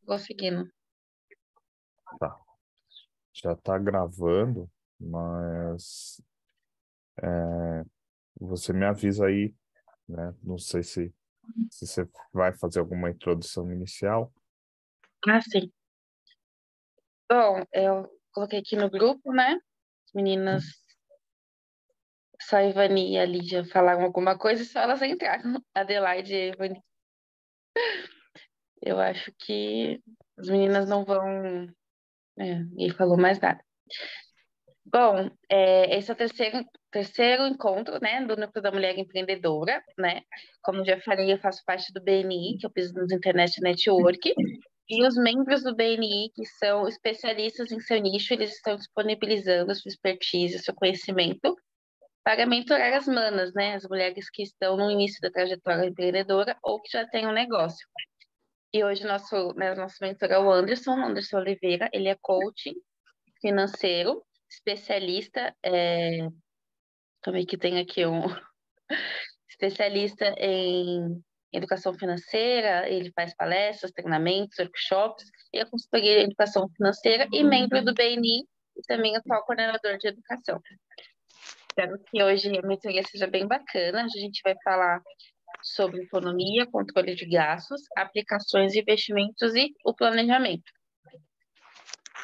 Conseguindo. Tá, já está gravando, mas você me avisa aí, né? Não sei se você vai fazer alguma introdução inicial. Ah, sim. Bom, eu coloquei aqui no grupo, né? As meninas, só a Ivani e a Lídia falaram alguma coisa e só elas entraram. Adelaide e a Ivani. Eu acho que as meninas não vão. Ninguém falou mais nada. Bom, esse é o terceiro encontro, né, do Núcleo da Mulher Empreendedora, né? Como já falei, eu faço parte do BNI, que é o Business Internet Network, e os membros do BNI, que são especialistas em seu nicho, eles estão disponibilizando a sua expertise, seu conhecimento para mentorar as manas, né, as mulheres que estão no início da trajetória empreendedora ou que já têm um negócio. E hoje nosso mentor é o Anderson Oliveira, ele é coach financeiro, especialista, também que tem aqui um especialista em educação financeira, ele faz palestras, treinamentos, workshops, e a consultoria em educação financeira e membro do BNI e também atual coordenador de educação. Espero que hoje a mentoria seja bem bacana. Hoje a gente vai falar sobre economia, controle de gastos, aplicações de investimentos e o planejamento.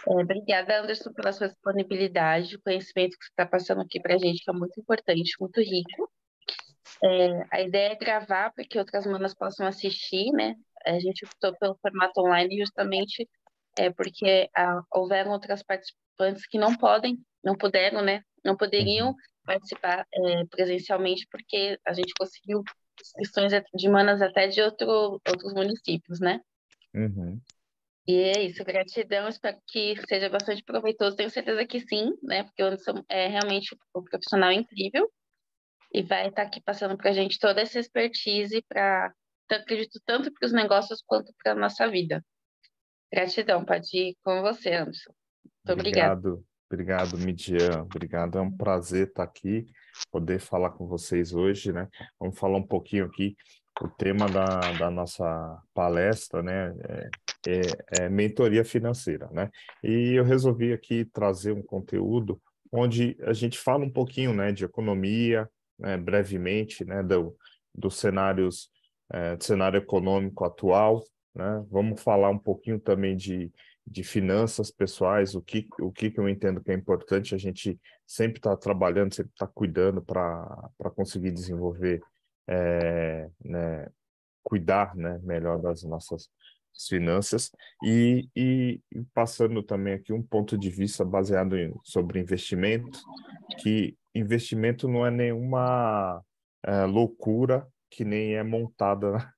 Obrigada, Anderson, pela sua disponibilidade, o conhecimento que você está passando aqui para a gente, que é muito importante, muito rico. A ideia é gravar para que outras manas possam assistir, né? A gente optou pelo formato online justamente porque houveram outras participantes que não puderam, né? Não poderiam Uhum, participar presencialmente porque a gente conseguiu inscrições de manas até de outros municípios, né? uhum. E é isso, gratidão, espero que seja bastante proveitoso, tenho certeza que sim, né? Porque o Anderson é realmente um profissional incrível e vai estar aqui passando para a gente toda essa expertise para, acredito, tanto para os negócios quanto para a nossa vida. Gratidão, pode ir com você, Anderson. Muito obrigada. Obrigado, Midian. Obrigado, é um prazer estar aqui, poder falar com vocês hoje, né? Vamos falar um pouquinho aqui. O tema da nossa palestra, né, é mentoria financeira, né? E eu resolvi aqui trazer um conteúdo onde a gente fala um pouquinho, né, de economia, né, brevemente, né, dos cenários, do cenário econômico atual, né? Vamos falar um pouquinho também de finanças pessoais, o que eu entendo que é importante a gente sempre estar trabalhando, sempre estar cuidando para conseguir desenvolver, né, cuidar, né, melhor das nossas finanças e passando também aqui um ponto de vista baseado sobre investimento, que investimento não é nenhuma loucura que nem é montada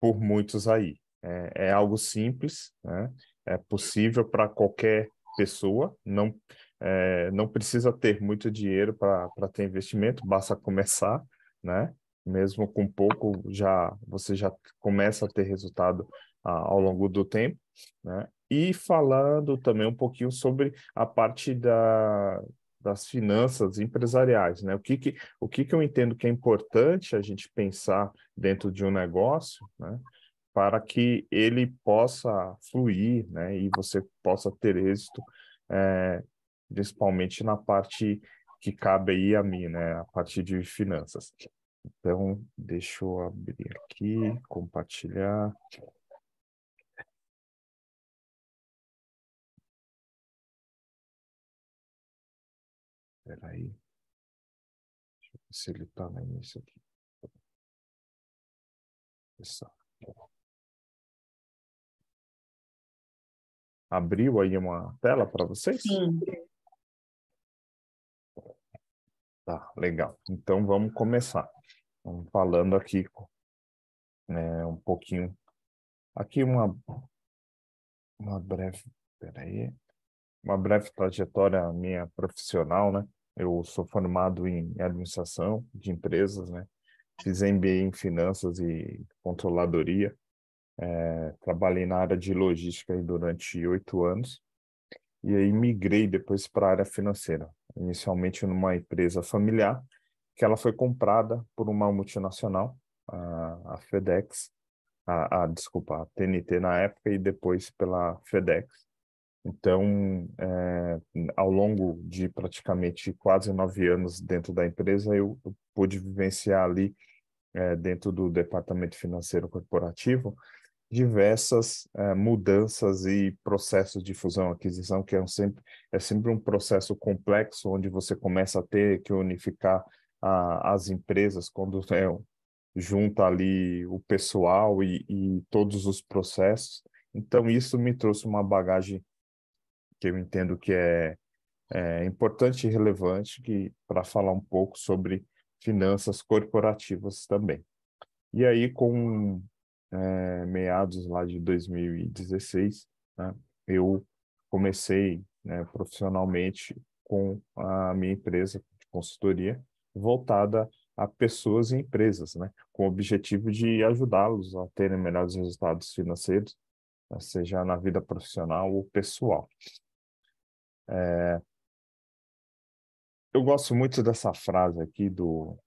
por muitos aí. É algo simples, né? É possível para qualquer pessoa, não precisa ter muito dinheiro para ter investimento, basta começar, né? Mesmo com pouco, você já começa a ter resultado ao longo do tempo, né? E falando também um pouquinho sobre a parte das finanças empresariais, né? O que que eu entendo que é importante a gente pensar dentro de um negócio, né, para que ele possa fluir, né, e você possa ter êxito, é, principalmente na parte que cabe aí a mim, né, a parte de finanças. Então, deixa eu abrir aqui, compartilhar. Espera aí, se ele está no início aqui. Pessoal. Abriu aí uma tela para vocês? Sim, Tá, legal. Então, vamos começar. Vamos falando aqui, um pouquinho. Aqui uma breve, peraí, uma breve trajetória minha profissional, né? Eu sou formado em administração de empresas, né? Fiz MBA em finanças e controladoria. Trabalhei na área de logística aí durante 8 anos e aí migrei depois para a área financeira. Inicialmente numa empresa familiar, que ela foi comprada por uma multinacional, a FedEx, desculpa, a TNT na época e depois pela FedEx. Então, ao longo de praticamente quase 9 anos dentro da empresa, eu pude vivenciar ali, dentro do departamento financeiro corporativo, diversas mudanças e processos de fusão e aquisição, que é sempre um processo complexo, onde você começa a ter que unificar as empresas quando junta ali o pessoal e todos os processos. Então, isso me trouxe uma bagagem que eu entendo que é importante e relevante para falar um pouco sobre finanças corporativas também. E aí, com meados lá de 2016, né, eu comecei, né, profissionalmente com a minha empresa de consultoria voltada a pessoas e empresas, né, com o objetivo de ajudá-los a terem melhores resultados financeiros, né, seja na vida profissional ou pessoal. Eu gosto muito dessa frase aqui do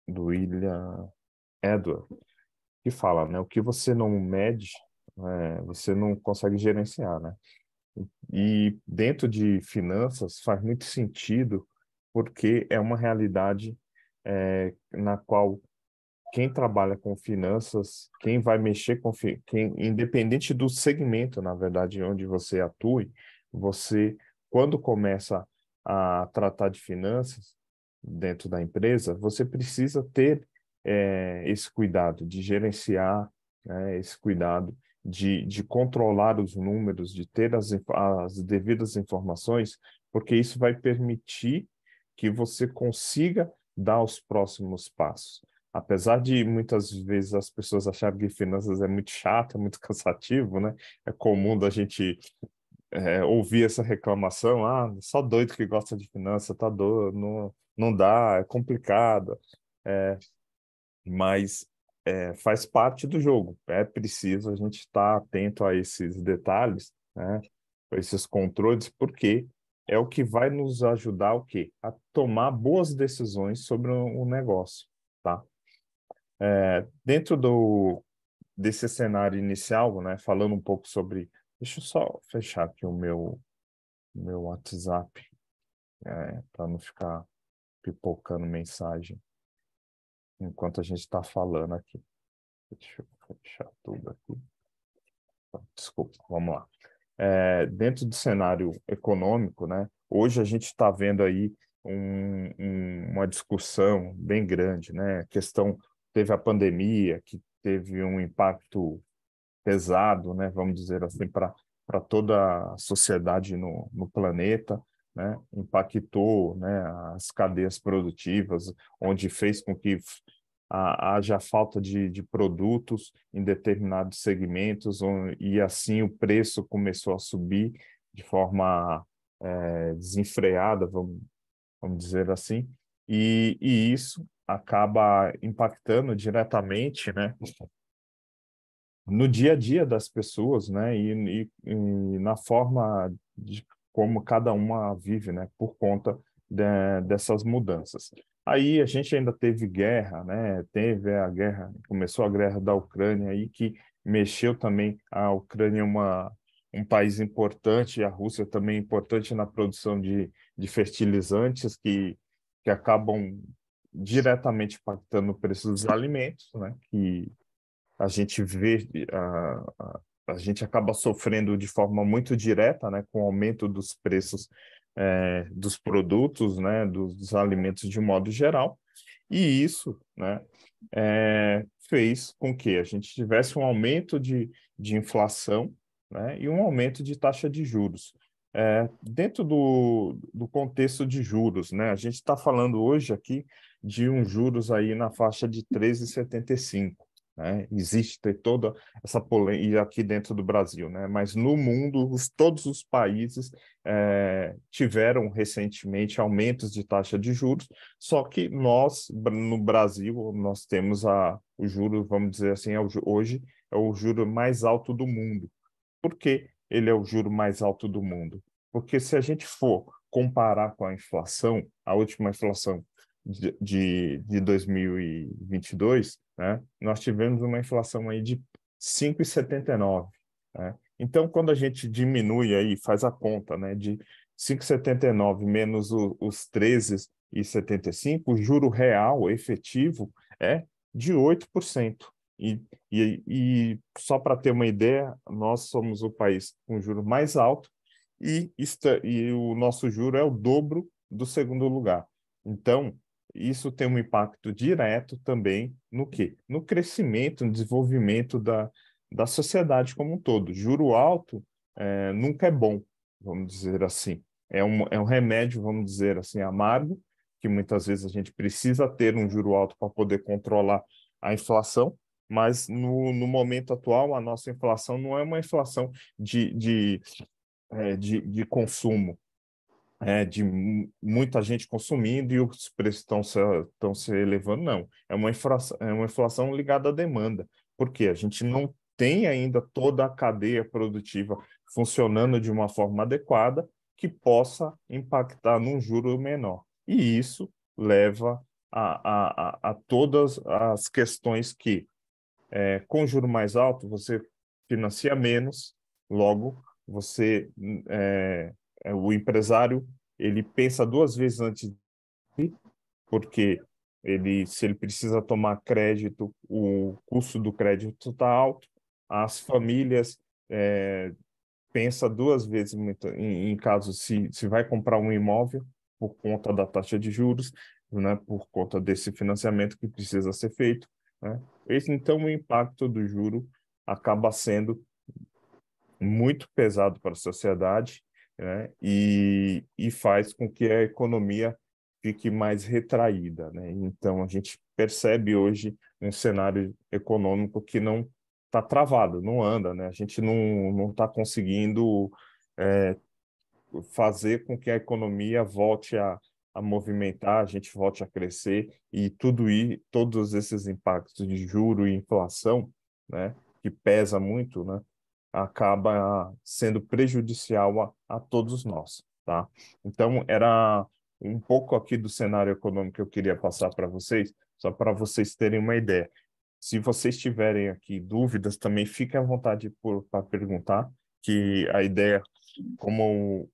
William Edward, que fala, né, o que você não mede, você não consegue gerenciar, né? E dentro de finanças faz muito sentido, porque é uma realidade na qual quem trabalha com finanças, quem vai mexer quem, independente do segmento, na verdade, onde você atue, você, quando começa a tratar de finanças dentro da empresa, você precisa ter esse cuidado de gerenciar, né, esse cuidado de controlar os números, de ter as devidas informações, porque isso vai permitir que você consiga dar os próximos passos. Apesar de muitas vezes as pessoas acharem que finanças é muito chato, é muito cansativo, né? É comum da gente ouvir essa reclamação, só doido que gosta de finanças, tá doido, não dá, é complicado. Mas faz parte do jogo. É preciso a gente estar atento a esses detalhes, né? A esses controles, porque é o que vai nos ajudar o quê? A tomar boas decisões sobre o negócio, tá? Dentro desse cenário inicial, né, falando um pouco sobre. Deixa eu só fechar aqui o meu WhatsApp, para não ficar pipocando mensagem enquanto a gente está falando aqui. Deixa eu fechar tudo aqui. Desculpa, vamos lá. Dentro do cenário econômico, né, hoje a gente está vendo aí uma discussão bem grande, né? A questão teve a pandemia, que teve um impacto pesado, né, vamos dizer assim, para toda a sociedade no planeta, né, impactou, né, as cadeias produtivas, onde fez com que haja falta de produtos em determinados segmentos, e assim o preço começou a subir de forma desenfreada, vamos dizer assim, e isso acaba impactando diretamente, né, no dia a dia das pessoas, né, e na forma de como cada uma vive, né, por conta dessas mudanças. Aí a gente ainda teve guerra, né, teve a guerra, começou a guerra da Ucrânia aí que mexeu também. A Ucrânia é um país importante, a Rússia também é importante na produção de fertilizantes que acabam diretamente impactando o preço dos alimentos, né, que a gente vê, a gente acaba sofrendo de forma muito direta, né, com o aumento dos preços dos produtos, né, dos alimentos de modo geral, e isso, né, fez com que a gente tivesse um aumento de inflação, né, e um aumento de taxa de juros. Dentro do contexto de juros, né, a gente está falando hoje aqui de um juros aí na faixa de 13,75, né? Existe toda essa polêmica aqui dentro do Brasil, né? Mas no mundo, todos os países tiveram recentemente aumentos de taxa de juros, só que nós, no Brasil, nós temos o juro, vamos dizer assim, hoje é o juro mais alto do mundo. Por que ele é o juro mais alto do mundo? Porque se a gente for comparar com a inflação, a última inflação de 2022, né, nós tivemos uma inflação aí de 5,79, né? Então, quando a gente diminui aí, faz a conta, né, de 5,79 menos os 13,75, o juro real efetivo é de 8%. E só para ter uma ideia, nós somos o país com o juro mais alto e o nosso juro é o dobro do segundo lugar. Então, isso tem um impacto direto também no quê? No crescimento, no desenvolvimento da sociedade como um todo. Juro alto nunca é bom, vamos dizer assim. É um remédio, vamos dizer assim, amargo, que muitas vezes a gente precisa ter um juro alto para poder controlar a inflação, mas no momento atual, a nossa inflação não é uma inflação de consumo, muita gente consumindo e os preços estão se elevando, não. É uma inflação ligada à demanda, porque a gente não tem ainda toda a cadeia produtiva funcionando de uma forma adequada que possa impactar num juro menor. E isso leva a todas as questões que, com juro mais alto, você financia menos, logo, é, o empresário ele pensa duas vezes antes de ir, porque se ele precisa tomar crédito, o custo do crédito está alto, as famílias pensa duas vezes em caso se vai comprar um imóvel por conta da taxa de juros, né, por conta desse financiamento que precisa ser feito, né? Então, o impacto do juro acaba sendo muito pesado para a sociedade, né? E faz com que a economia fique mais retraída, né? Então, a gente percebe hoje um cenário econômico que não está travado, não anda, né? A gente não está conseguindo é, fazer com que a economia volte a movimentar, a gente volte a crescer e todos esses impactos de juro e inflação, né, que pesa muito, né, acaba sendo prejudicial a todos nós, tá? Então, era um pouco aqui do cenário econômico que eu queria passar para vocês, só para vocês terem uma ideia. Se vocês tiverem aqui dúvidas, também fiquem à vontade para perguntar, que a ideia, como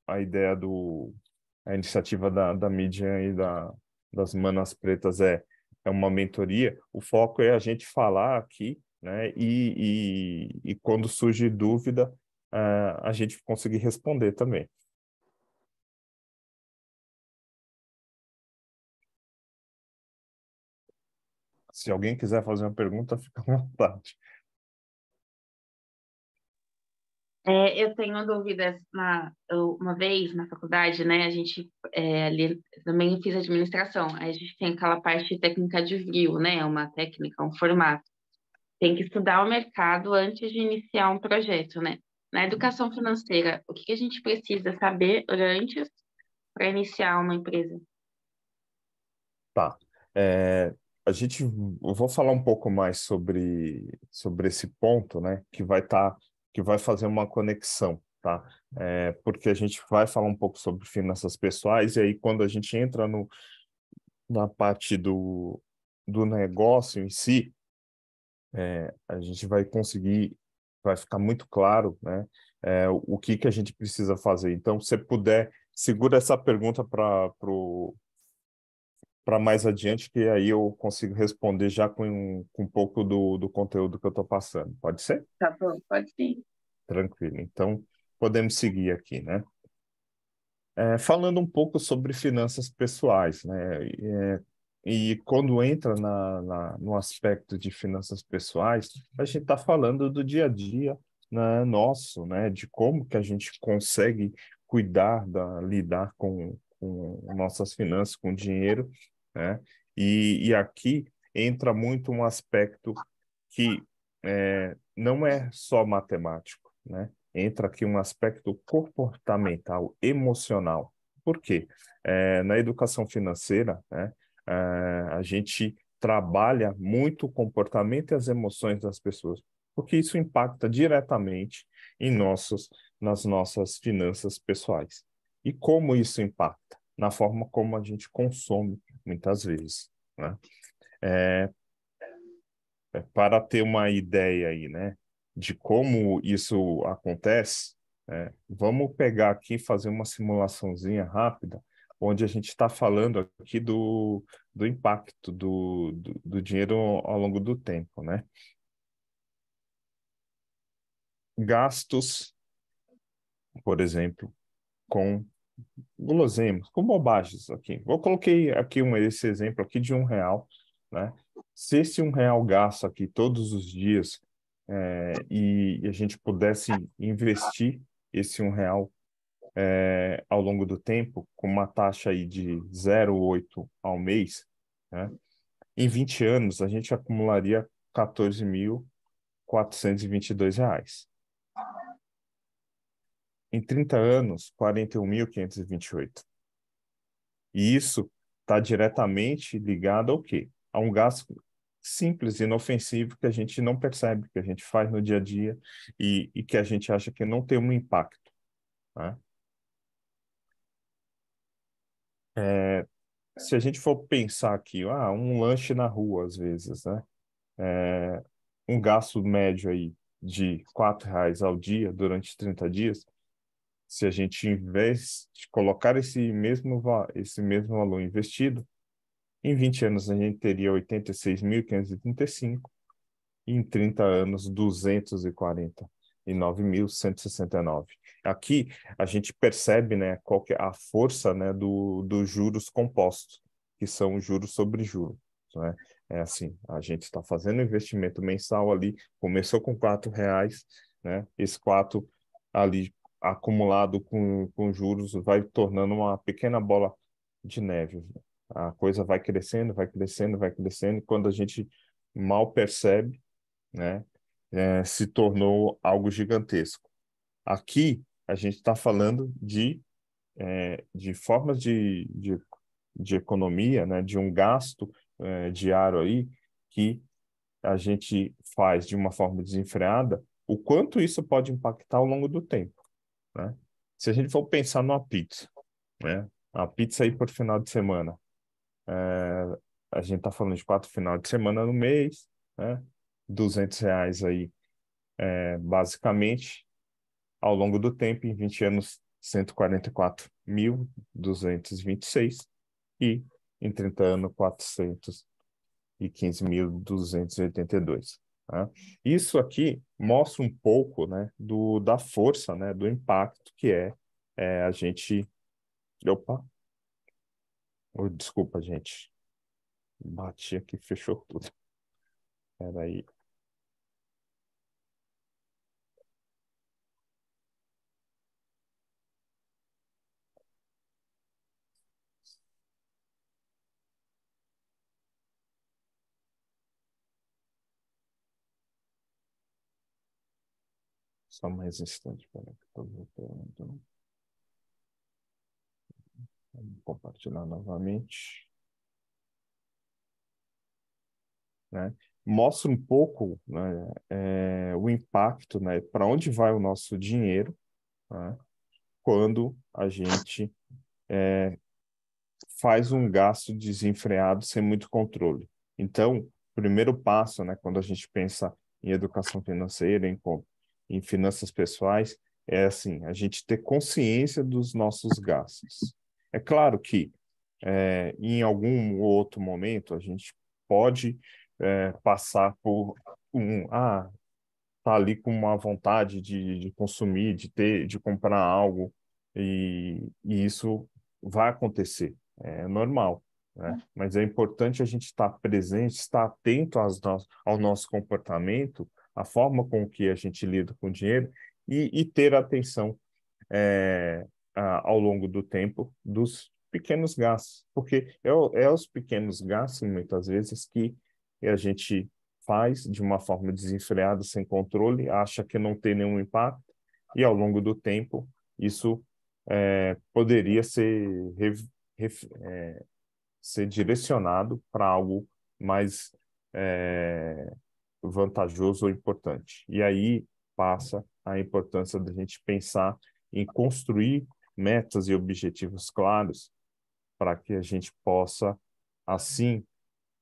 a ideia a iniciativa da mídia e das Manas Pretas é uma mentoria, o foco é a gente falar aqui, né? E quando surge dúvida, a gente conseguir responder também. Se alguém quiser fazer uma pergunta, fica à vontade. Eu tenho dúvidas. Uma vez na faculdade, né, a gente ali também fiz administração. Aí a gente tem aquela parte técnica de view, né, uma técnica, um formato. Tem que estudar o mercado antes de iniciar um projeto, né? Na educação financeira, o que que a gente precisa saber antes para iniciar uma empresa? Tá. Eu vou falar um pouco mais sobre esse ponto, né, que vai fazer uma conexão, tá? Porque a gente vai falar um pouco sobre finanças pessoais, e aí quando a gente entra na parte do negócio em si, a gente vai ficar muito claro, né, o que que a gente precisa fazer. Então, se puder, segura essa pergunta para mais adiante, que aí eu consigo responder já com um pouco do conteúdo que eu estou passando. Pode ser? Tá bom, pode sim. Tranquilo. Então, podemos seguir aqui, né? Falando um pouco sobre finanças pessoais, né? E quando entra no aspecto de finanças pessoais, a gente está falando do dia a dia, né, nosso, né? De como que a gente consegue lidar com nossas finanças, com o dinheiro, né? E aqui entra muito um aspecto que não é só matemático, né? Entra aqui um aspecto comportamental, emocional. Por quê? Na educação financeira, né, a gente trabalha muito o comportamento e as emoções das pessoas, porque isso impacta diretamente nas nossas finanças pessoais. E como isso impacta? Na forma como a gente consome, muitas vezes, né? para ter uma ideia aí, né, de como isso acontece, vamos pegar aqui e fazer uma simulaçãozinha rápida, onde a gente está falando aqui do impacto do dinheiro ao longo do tempo, né? Gastos, por exemplo, com guloseimas, com bobagens aqui. Eu coloquei aqui esse exemplo aqui de R$ 1, né? Se esse R$ 1 gasto aqui todos os dias e a gente pudesse investir esse R$ 1 ao longo do tempo, com uma taxa aí de 0,8 ao mês, né? Em 20 anos, a gente acumularia R$ 14.422. Em 30 anos, 41.528. E isso está diretamente ligado ao quê? A um gasto simples, inofensivo, que a gente não percebe, que a gente faz no dia a dia e que a gente acha que não tem um impacto, né? Se a gente for pensar aqui, um lanche na rua, às vezes, né? Um gasto médio aí de R$ 4 ao dia durante 30 dias, se a gente, em vez de colocar esse mesmo valor investido, em 20 anos a gente teria 86.535 e em 30 anos 249.169. Aqui a gente percebe, né, qual que é a força, né, dos juros compostos, que são juros sobre juros, né? É assim, a gente está fazendo investimento mensal ali, começou com R$ 4, né? Esse 4 ali acumulado com juros vai tornando uma pequena bola de neve. A coisa vai crescendo, vai crescendo, vai crescendo, e quando a gente mal percebe, né, se tornou algo gigantesco. Aqui, a gente está falando de formas de economia, né, de um gasto diário aí, que a gente faz de uma forma desenfreada, o quanto isso pode impactar ao longo do tempo, né? Se a gente for pensar numa pizza, né, a pizza aí por final de semana, a gente está falando de 4 finais de semana no mês, né? R$ 200 aí, basicamente, ao longo do tempo, em 20 anos, 144.226 e em 30 anos, 415.282. Tá? Isso aqui mostra um pouco, né, da força, né, do impacto que a gente... Opa, desculpa, gente. Bati aqui, fechou tudo. Peraí. Só mais um instante, peraí, que eu tô voltando. Vamos compartilhar novamente, né? Mostra um pouco, né, o impacto, né, para onde vai o nosso dinheiro, né, quando a gente faz um gasto desenfreado sem muito controle. Então, o primeiro passo, né, quando a gente pensa em educação financeira, em finanças pessoais, é assim, a gente ter consciência dos nossos gastos. É claro que em algum outro momento a gente pode passar por tá ali com uma vontade de consumir, de comprar algo, e isso vai acontecer, é normal, né? Mas é importante a gente estar presente, estar atento ao nosso comportamento, à forma com que a gente lida com o dinheiro e ter atenção ao longo do tempo dos pequenos gastos, porque é os pequenos gastos, muitas vezes, que a gente faz de uma forma desenfreada, sem controle, acha que não tem nenhum impacto, e ao longo do tempo, isso poderia ser direcionado para algo mais é, vantajoso ou importante. E aí passa a importância da gente pensar em construir metas e objetivos claros para que a gente possa, assim,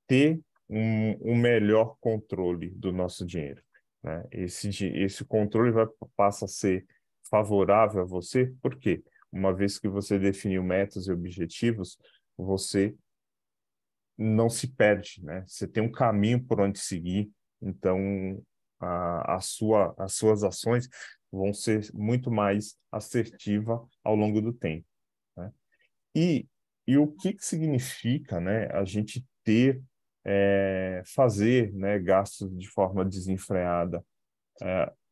ter um melhor controle do nosso dinheiro, né? Esse controle passa a ser favorável a você, por quê? Uma vez que você definiu metas e objetivos, você não se perde, né? Você tem um caminho por onde seguir, então as suas ações vão ser muito mais assertivas ao longo do tempo, né? E, e o que que significa, né, a gente fazer, né, gastos de forma desenfreada,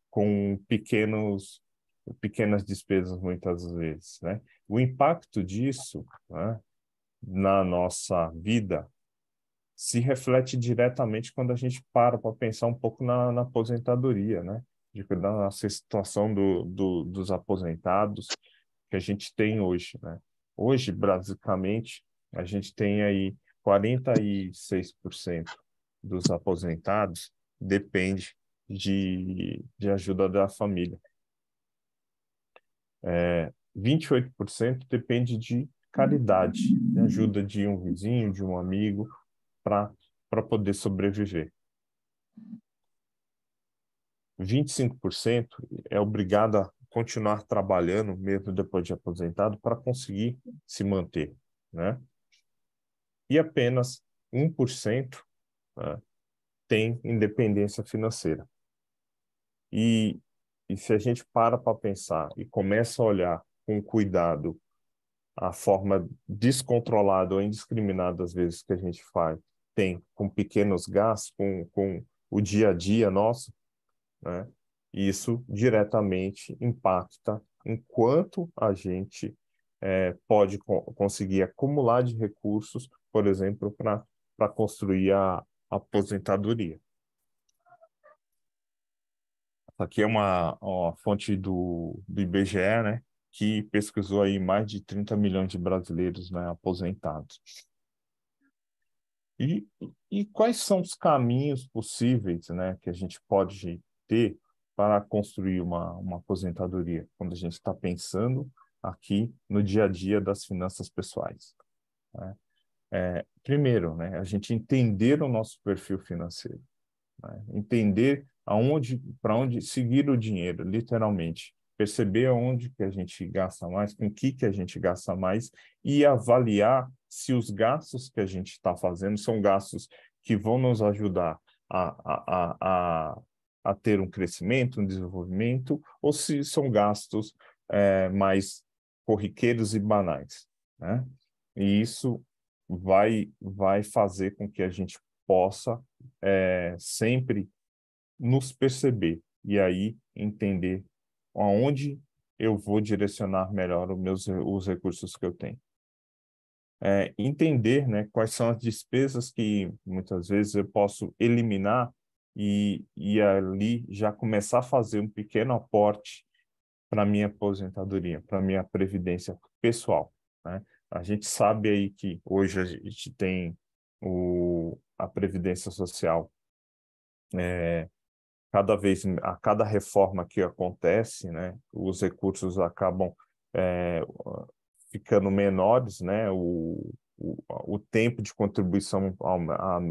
com pequenas despesas muitas vezes, né? O impacto disso, né, na nossa vida se reflete diretamente quando a gente para pensar um pouco na aposentadoria, né? Da nossa situação dos aposentados que a gente tem hoje, né? Hoje, basicamente, a gente tem aí 46% dos aposentados depende de ajuda da família. 28% depende de caridade, de ajuda de um vizinho, de um amigo, para poder sobreviver. 25% é obrigado a continuar trabalhando, mesmo depois de aposentado, para conseguir se manter, né? E apenas 1%, né, tem independência financeira. E, e se a gente para pensar e começa a olhar com cuidado a forma descontrolada ou indiscriminada, às vezes, que a gente tem com pequenos gastos, com o dia a dia nosso, né? Isso diretamente impacta em quanto a gente pode conseguir acumular de recursos, por exemplo, para construir a aposentadoria. Aqui é uma fonte do IBGE, né, que pesquisou aí mais de 30 milhões de brasileiros, né, aposentados. E, e quais são os caminhos possíveis, né, que a gente pode ter para construir uma aposentadoria, quando a gente está pensando aqui no dia a dia das finanças pessoais, né? Primeiro, né, a gente entender o nosso perfil financeiro, né? Entender para onde seguir o dinheiro, literalmente. Perceber aonde que a gente gasta mais, com que a gente gasta mais e avaliar se os gastos que a gente está fazendo são gastos que vão nos ajudar a, a, a, a ter um crescimento, um desenvolvimento, ou se são gastos mais corriqueiros e banais, né? E isso vai fazer com que a gente possa sempre nos perceber e aí entender aonde eu vou direcionar melhor os recursos que eu tenho. Entender, né, quais são as despesas que muitas vezes eu posso eliminar e ali já começar a fazer um pequeno aporte para minha aposentadoria, para minha previdência pessoal, né? A gente sabe aí que hoje a gente tem a previdência social, a cada reforma que acontece, né, os recursos acabam é, ficando menores, né, o tempo de contribuição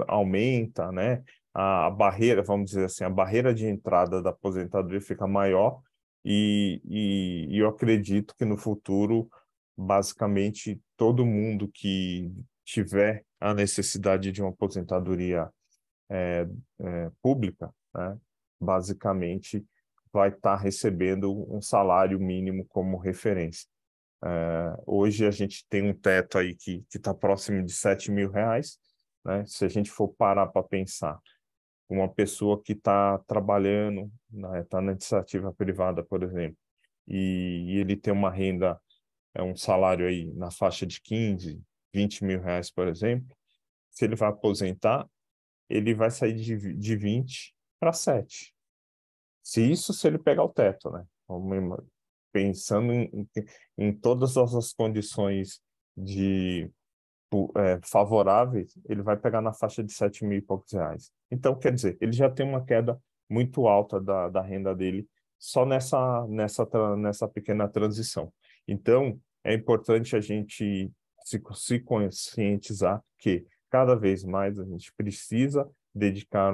aumenta, né, a barreira, vamos dizer assim, a barreira de entrada da aposentadoria fica maior e eu acredito que no futuro, basicamente, todo mundo que tiver a necessidade de uma aposentadoria pública, né, basicamente vai estar recebendo um salário mínimo como referência. Hoje a gente tem um teto aí que está próximo de R$ 7.000, né? Se a gente for parar para pensar, uma pessoa que está trabalhando, né, está na iniciativa privada, por exemplo, e ele tem uma renda, um salário aí na faixa de 15, R$ 20.000, por exemplo, se ele vai aposentar, ele vai sair de 20 para 7. Se ele pegar o teto, né? Pensando em todas as condições favoráveis, ele vai pegar na faixa de 7 mil e poucos reais. Então, quer dizer, ele já tem uma queda muito alta da renda dele só nessa pequena transição. Então, é importante a gente se conscientizar que cada vez mais a gente precisa dedicar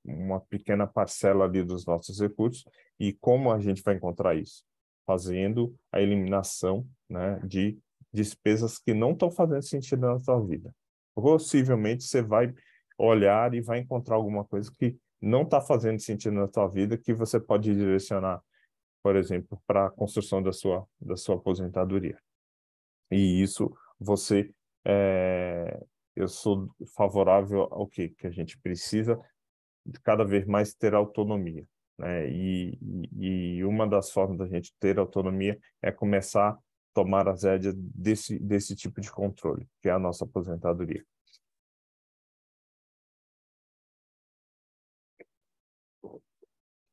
uma pequena parcela ali dos nossos recursos. E como a gente vai encontrar isso? Fazendo a eliminação, né, de despesas que não estão fazendo sentido na sua vida. Possivelmente você vai olhar e vai encontrar alguma coisa que não está fazendo sentido na sua vida, que você pode direcionar, por exemplo, para a construção da sua aposentadoria. E isso você, eu sou favorável ao quê? Que a gente precisa de cada vez mais ter autonomia, né? E uma das formas da gente ter autonomia é começar a tomar as rédeas desse tipo de controle, que é a nossa aposentadoria.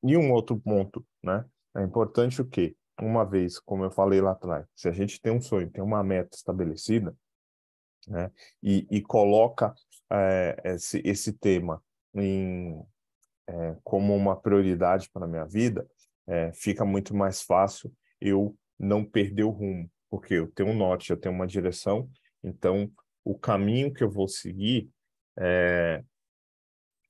E um outro ponto, né? É importante o quê? Uma vez, como eu falei lá atrás, se a gente tem um sonho, tem uma meta estabelecida, né? E coloca esse tema como uma prioridade para a minha vida, fica muito mais fácil eu não perder o rumo, porque eu tenho um norte, eu tenho uma direção, então o caminho que eu vou seguir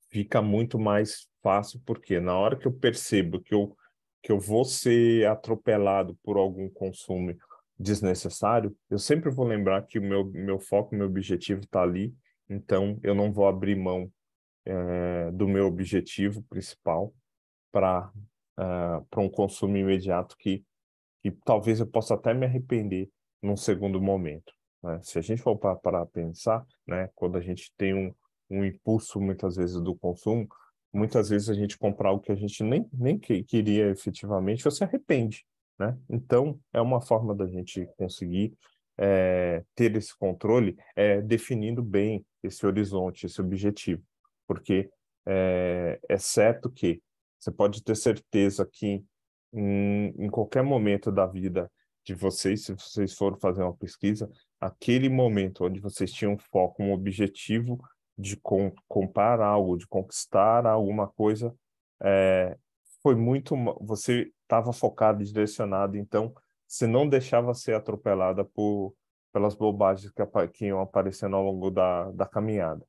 fica muito mais fácil, porque na hora que eu percebo que eu vou ser atropelado por algum consumo desnecessário, eu sempre vou lembrar que o meu foco, meu objetivo está ali, então eu não vou abrir mão do meu objetivo principal para para um consumo imediato que talvez eu possa até me arrepender num segundo momento, né? Se a gente for para pensar, né, quando a gente tem um impulso muitas vezes do consumo, muitas vezes a gente compra algo que a gente nem queria efetivamente, você arrepende, né? Então, é uma forma da gente conseguir ter esse controle, definindo bem esse horizonte, esse objetivo, porque é certo que você pode ter certeza que em qualquer momento da vida de vocês, se vocês forem fazer uma pesquisa, aquele momento onde vocês tinham foco, um objetivo de comprar algo, de conquistar alguma coisa, é, foi muito. Você estava focado e direcionado, então você não deixava ser atropelada pelas bobagens que iam aparecendo ao longo da caminhada.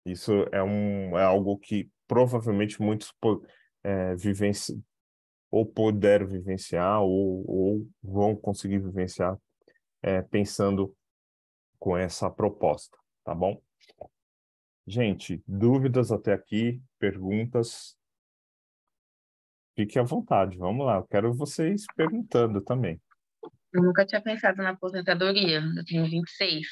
Isso é algo que provavelmente muitos vivenciam ou puderam vivenciar ou vão conseguir vivenciar pensando com essa proposta, tá bom? Gente, dúvidas até aqui, perguntas, fique à vontade, vamos lá, eu quero vocês perguntando também. Eu nunca tinha pensado na aposentadoria. Eu tenho 26.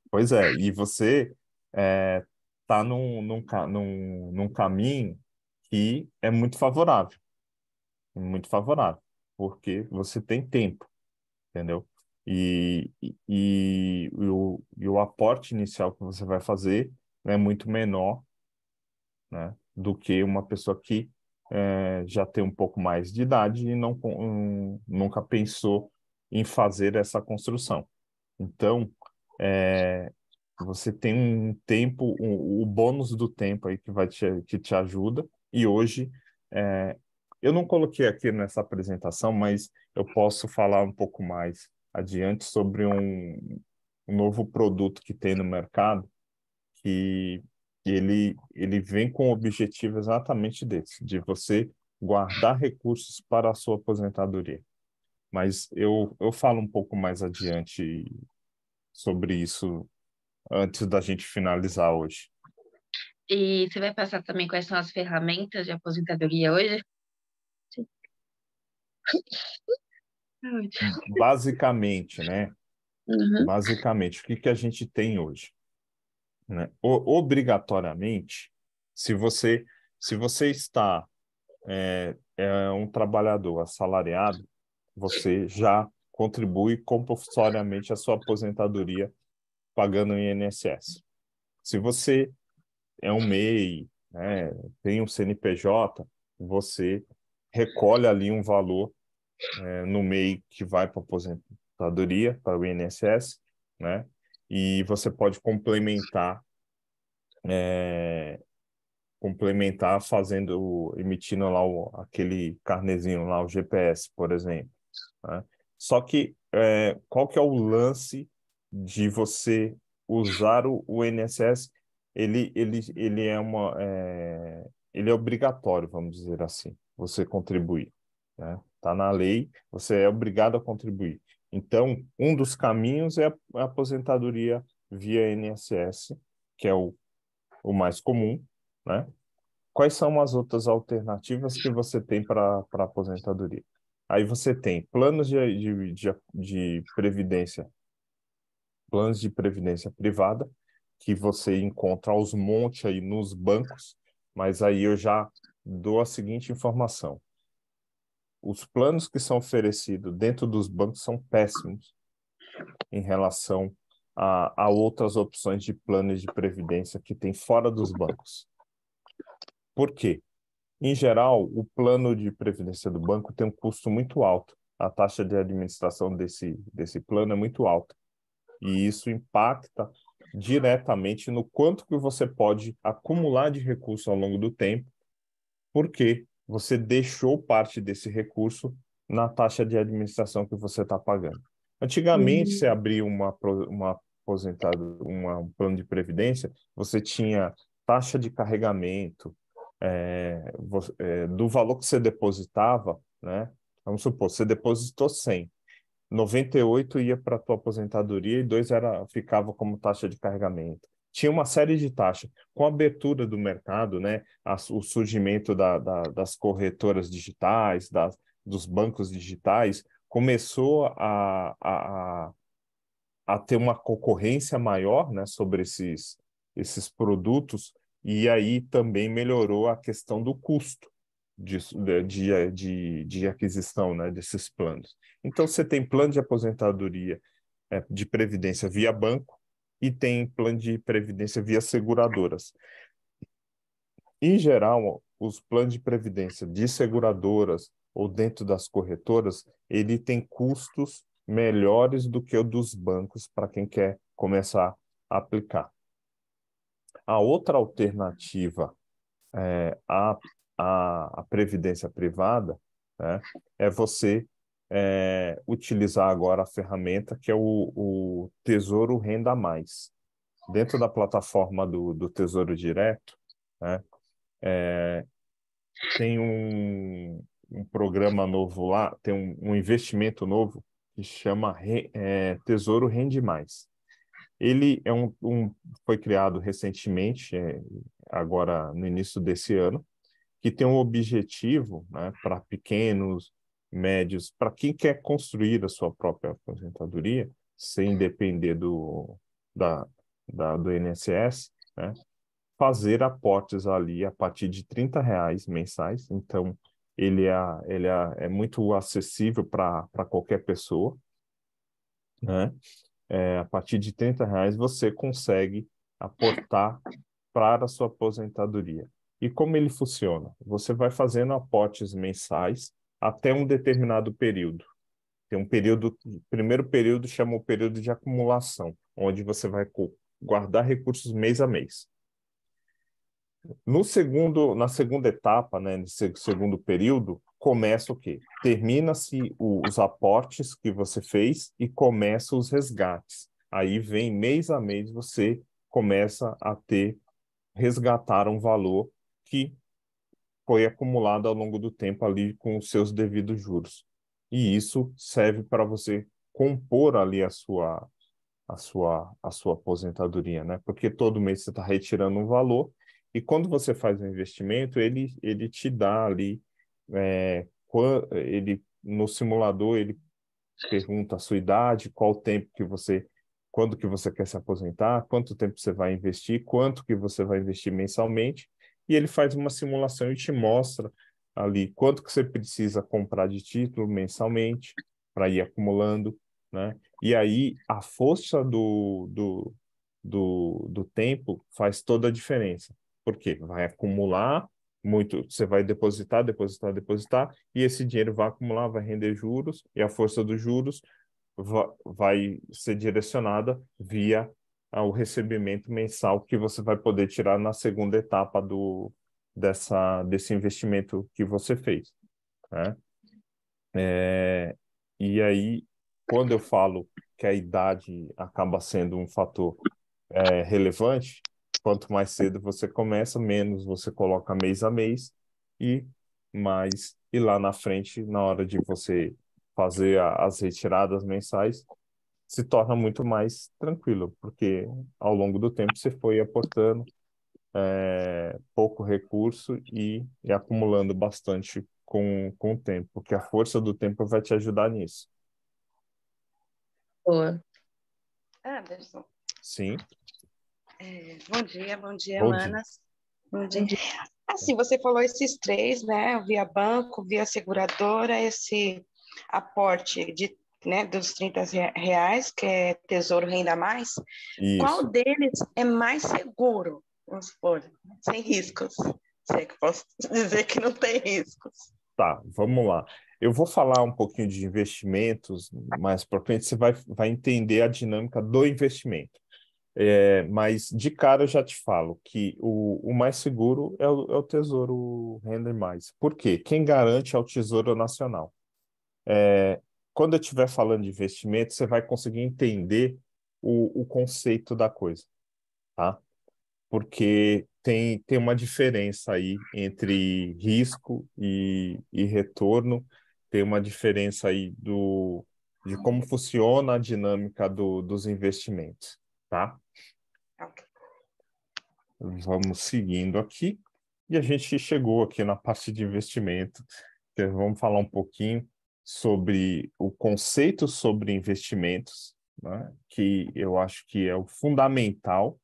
Pois é, e você está num caminho que é muito favorável, porque você tem tempo, entendeu? E o aporte inicial que você vai fazer é muito menor, né, do que uma pessoa que já tem um pouco mais de idade e nunca pensou em fazer essa construção. Então, é, você tem um tempo, o bônus do tempo aí que te ajuda, e hoje, eu não coloquei aqui nessa apresentação, mas eu posso falar um pouco mais adiante sobre um novo produto que tem no mercado, que ele vem com o objetivo exatamente desse, de você guardar recursos para a sua aposentadoria. Mas eu falo um pouco mais adiante sobre isso antes da gente finalizar hoje. E você vai passar também quais são as ferramentas de aposentadoria hoje? Basicamente, né? Uhum. Basicamente, o que a gente tem hoje, né? Obrigatoriamente, se você se você está um trabalhador assalariado, você já contribui compulsoriamente à sua aposentadoria pagando o INSS. Se você é um MEI, né, tem um CNPJ, você recolhe ali um valor no MEI que vai para a aposentadoria, para o INSS, né? E você pode complementar emitindo lá aquele carnezinho lá, o GPS, por exemplo, né? Só que qual que é o lance de você usar o INSS, ele ele é obrigatório, vamos dizer assim, você contribuir, né? Tá na lei, você é obrigado a contribuir. Então, um dos caminhos é a aposentadoria via INSS, que é o mais comum, né? Quais são as outras alternativas que você tem para aposentadoria? Aí você tem de previdência, planos de previdência privada, que você encontra aos montes aí nos bancos, mas aí eu já dou a seguinte informação: os planos que são oferecidos dentro dos bancos são péssimos em relação a outras opções de planos de previdência que tem fora dos bancos. Por quê? Em geral, o plano de previdência do banco tem um custo muito alto. A taxa de administração desse plano é muito alta. E isso impacta diretamente no quanto que você pode acumular de recurso ao longo do tempo, porque você deixou parte desse recurso na taxa de administração que você está pagando. Antigamente, você Hum, abria um plano de previdência, você tinha taxa de carregamento, do valor que você depositava, né? Vamos supor, você depositou 100, 98 ia para a tua aposentadoria e 2 ficava como taxa de carregamento. Tinha uma série de taxas. Com a abertura do mercado, né, o surgimento das corretoras digitais, dos bancos digitais, começou a ter uma concorrência maior, né, sobre esses produtos, e aí também melhorou a questão do custo de aquisição, né, desses planos. Então, você tem plano de aposentadoria, de previdência via banco e tem plano de previdência via seguradoras. Em geral, os planos de previdência de seguradoras ou dentro das corretoras, ele tem custos melhores do que o dos bancos para quem quer começar a aplicar. A outra alternativa é, a previdência privada, né, é você utilizar agora a ferramenta que é o Tesouro Renda Mais. Dentro da plataforma do Tesouro Direto, né, tem um programa novo lá, tem um investimento novo que chama Tesouro Rende Mais. Ele foi criado recentemente, agora no início desse ano, que tem um objetivo, né, para pequenos, médios, para quem quer construir a sua própria aposentadoria, sem depender da, do INSS, né, fazer aportes ali a partir de R$ 30 mensais. Então, é muito acessível para qualquer pessoa, né? A partir de R$ 30 você consegue aportar para a sua aposentadoria. E como ele funciona? Você vai fazendo aportes mensais até um determinado período. Tem um período, o primeiro período chama o período de acumulação, onde você vai guardar recursos mês a mês. Na segunda etapa, né, nesse segundo período, começa o quê? Termina-se os aportes que você fez e começa os resgates. Aí vem mês a mês, você começa a resgatar um valor que foi acumulado ao longo do tempo ali com os seus devidos juros. E isso serve para você compor ali a sua aposentadoria, né? Porque todo mês você está retirando um valor e quando você faz um investimento, ele te dá ali, no simulador, ele pergunta a sua idade, quando que você quer se aposentar, quanto tempo você vai investir, quanto que você vai investir mensalmente, e ele faz uma simulação e te mostra ali quanto que você precisa comprar de título mensalmente para ir acumulando, né? E aí a força do tempo faz toda a diferença. Por quê? Vai acumular muito, você vai depositar, depositar, depositar, e esse dinheiro vai acumular, vai render juros, e a força dos juros vai ser direcionada via o recebimento mensal que você vai poder tirar na segunda etapa desse investimento que você fez, né? E aí, quando eu falo que a idade acaba sendo um fator relevante, quanto mais cedo você começa, menos você coloca mês a mês e e lá na frente, na hora de você fazer as retiradas mensais, se torna muito mais tranquilo, porque ao longo do tempo você foi aportando pouco recurso e acumulando bastante com o tempo, porque a força do tempo vai te ajudar nisso. Boa. Anderson, Sim, bom dia, bom dia. Manas. Bom dia. Assim, você falou esses três, né? Via banco, via seguradora, esse aporte dos R$ 30, que é Tesouro Renda Mais. Qual Isso. deles é mais seguro? Vamos supor, sem riscos. Se é que posso dizer que não tem riscos. Tá, vamos lá. Eu vou falar um pouquinho de investimentos mais para frente, você vai entender a dinâmica do investimento. Mas de cara eu já te falo que o mais seguro é o Tesouro Renda Mais. Por quê? Quem garante é o Tesouro Nacional. Quando eu estiver falando de investimento, você vai conseguir entender o conceito da coisa, tá? Porque tem uma diferença aí entre risco e retorno, tem uma diferença aí de como funciona a dinâmica dos investimentos, tá? Ok. Vamos seguindo aqui. E a gente chegou aqui na parte de investimento, que vamos falar um pouquinho sobre o conceito sobre investimentos, né? Que eu acho que é o fundamental.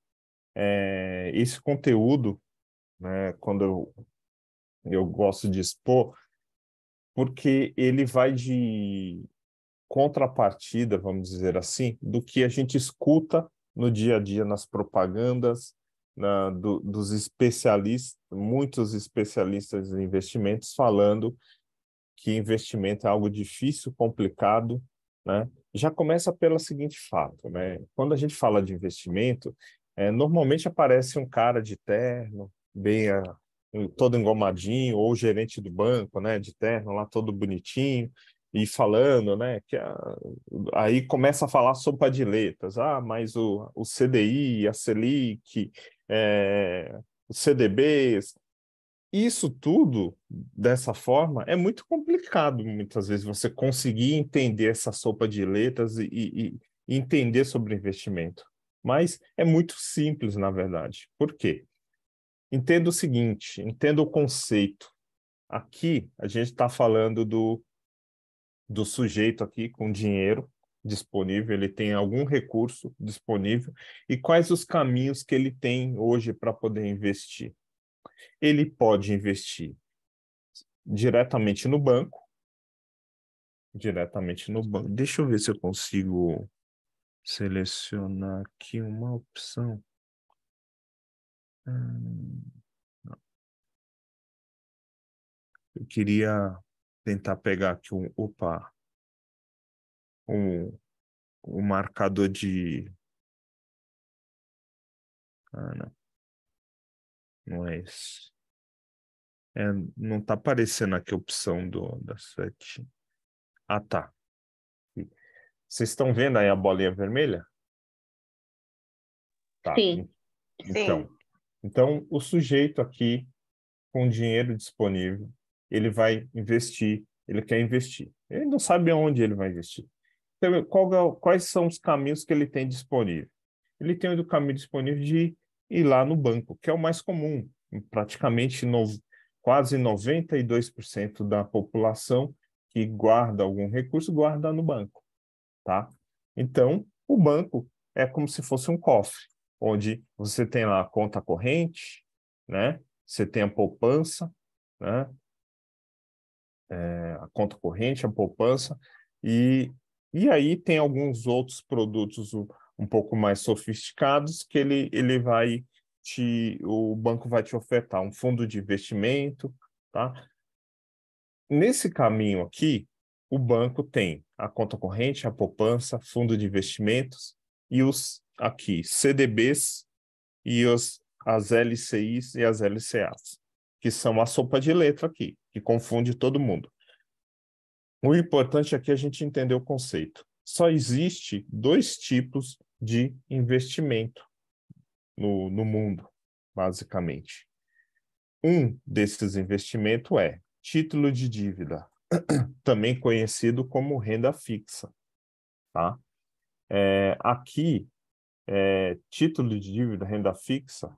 Esse conteúdo, né, quando eu gosto de expor, porque ele vai de contrapartida, vamos dizer assim, do que a gente escuta no dia a dia nas propagandas, dos especialistas, muitos especialistas em investimentos falando que investimento é algo difícil, complicado, né? Já começa pelo seguinte fato, né? Quando a gente fala de investimento, normalmente aparece um cara de terno, todo engomadinho, ou o gerente do banco, né, de terno, lá todo bonitinho, e falando, né, aí começa a falar sopa de letras, mas o CDI, a Selic, os CDBs, isso tudo, dessa forma, é muito complicado, muitas vezes, você conseguir entender essa sopa de letras e entender sobre investimento. Mas é muito simples, na verdade. Por quê? Entenda o seguinte, entenda o conceito. Aqui, a gente está falando do sujeito aqui com dinheiro disponível, ele tem algum recurso disponível, e quais os caminhos que ele tem hoje para poder investir. Ele pode investir diretamente no banco, diretamente no banco. Deixa eu ver se eu consigo selecionar aqui uma opção. Eu queria tentar pegar aqui um marcador de... não, não é esse. Não está aparecendo aqui a opção da sete. Ah, tá. Vocês estão vendo aí a bolinha vermelha? Tá. Sim. Sim. Então, o sujeito aqui, com dinheiro disponível, ele vai investir, ele quer investir. Ele não sabe aonde ele vai investir. Então, quais são os caminhos que ele tem disponível? Ele tem o caminho disponível de ir lá no banco, que é o mais comum. Praticamente quase 92% da população que guarda algum recurso guarda no banco, tá? Então, o banco é como se fosse um cofre, onde você tem lá a conta corrente, né? Você tem a poupança, né? A conta corrente, a poupança, e, e aí tem alguns outros produtos um pouco mais sofisticados que o banco vai te ofertar um fundo de investimento, tá? Nesse caminho aqui, o banco tem a conta corrente, a poupança, fundo de investimentos e os aqui CDBs e as LCIs e as LCAs, que são a sopa de letra aqui, que confunde todo mundo. O importante aqui é a gente entender o conceito. Só existe dois tipos de investimento no mundo, basicamente. Um desses investimentos é título de dívida, também conhecido como renda fixa, tá? Aqui, título de dívida, renda fixa,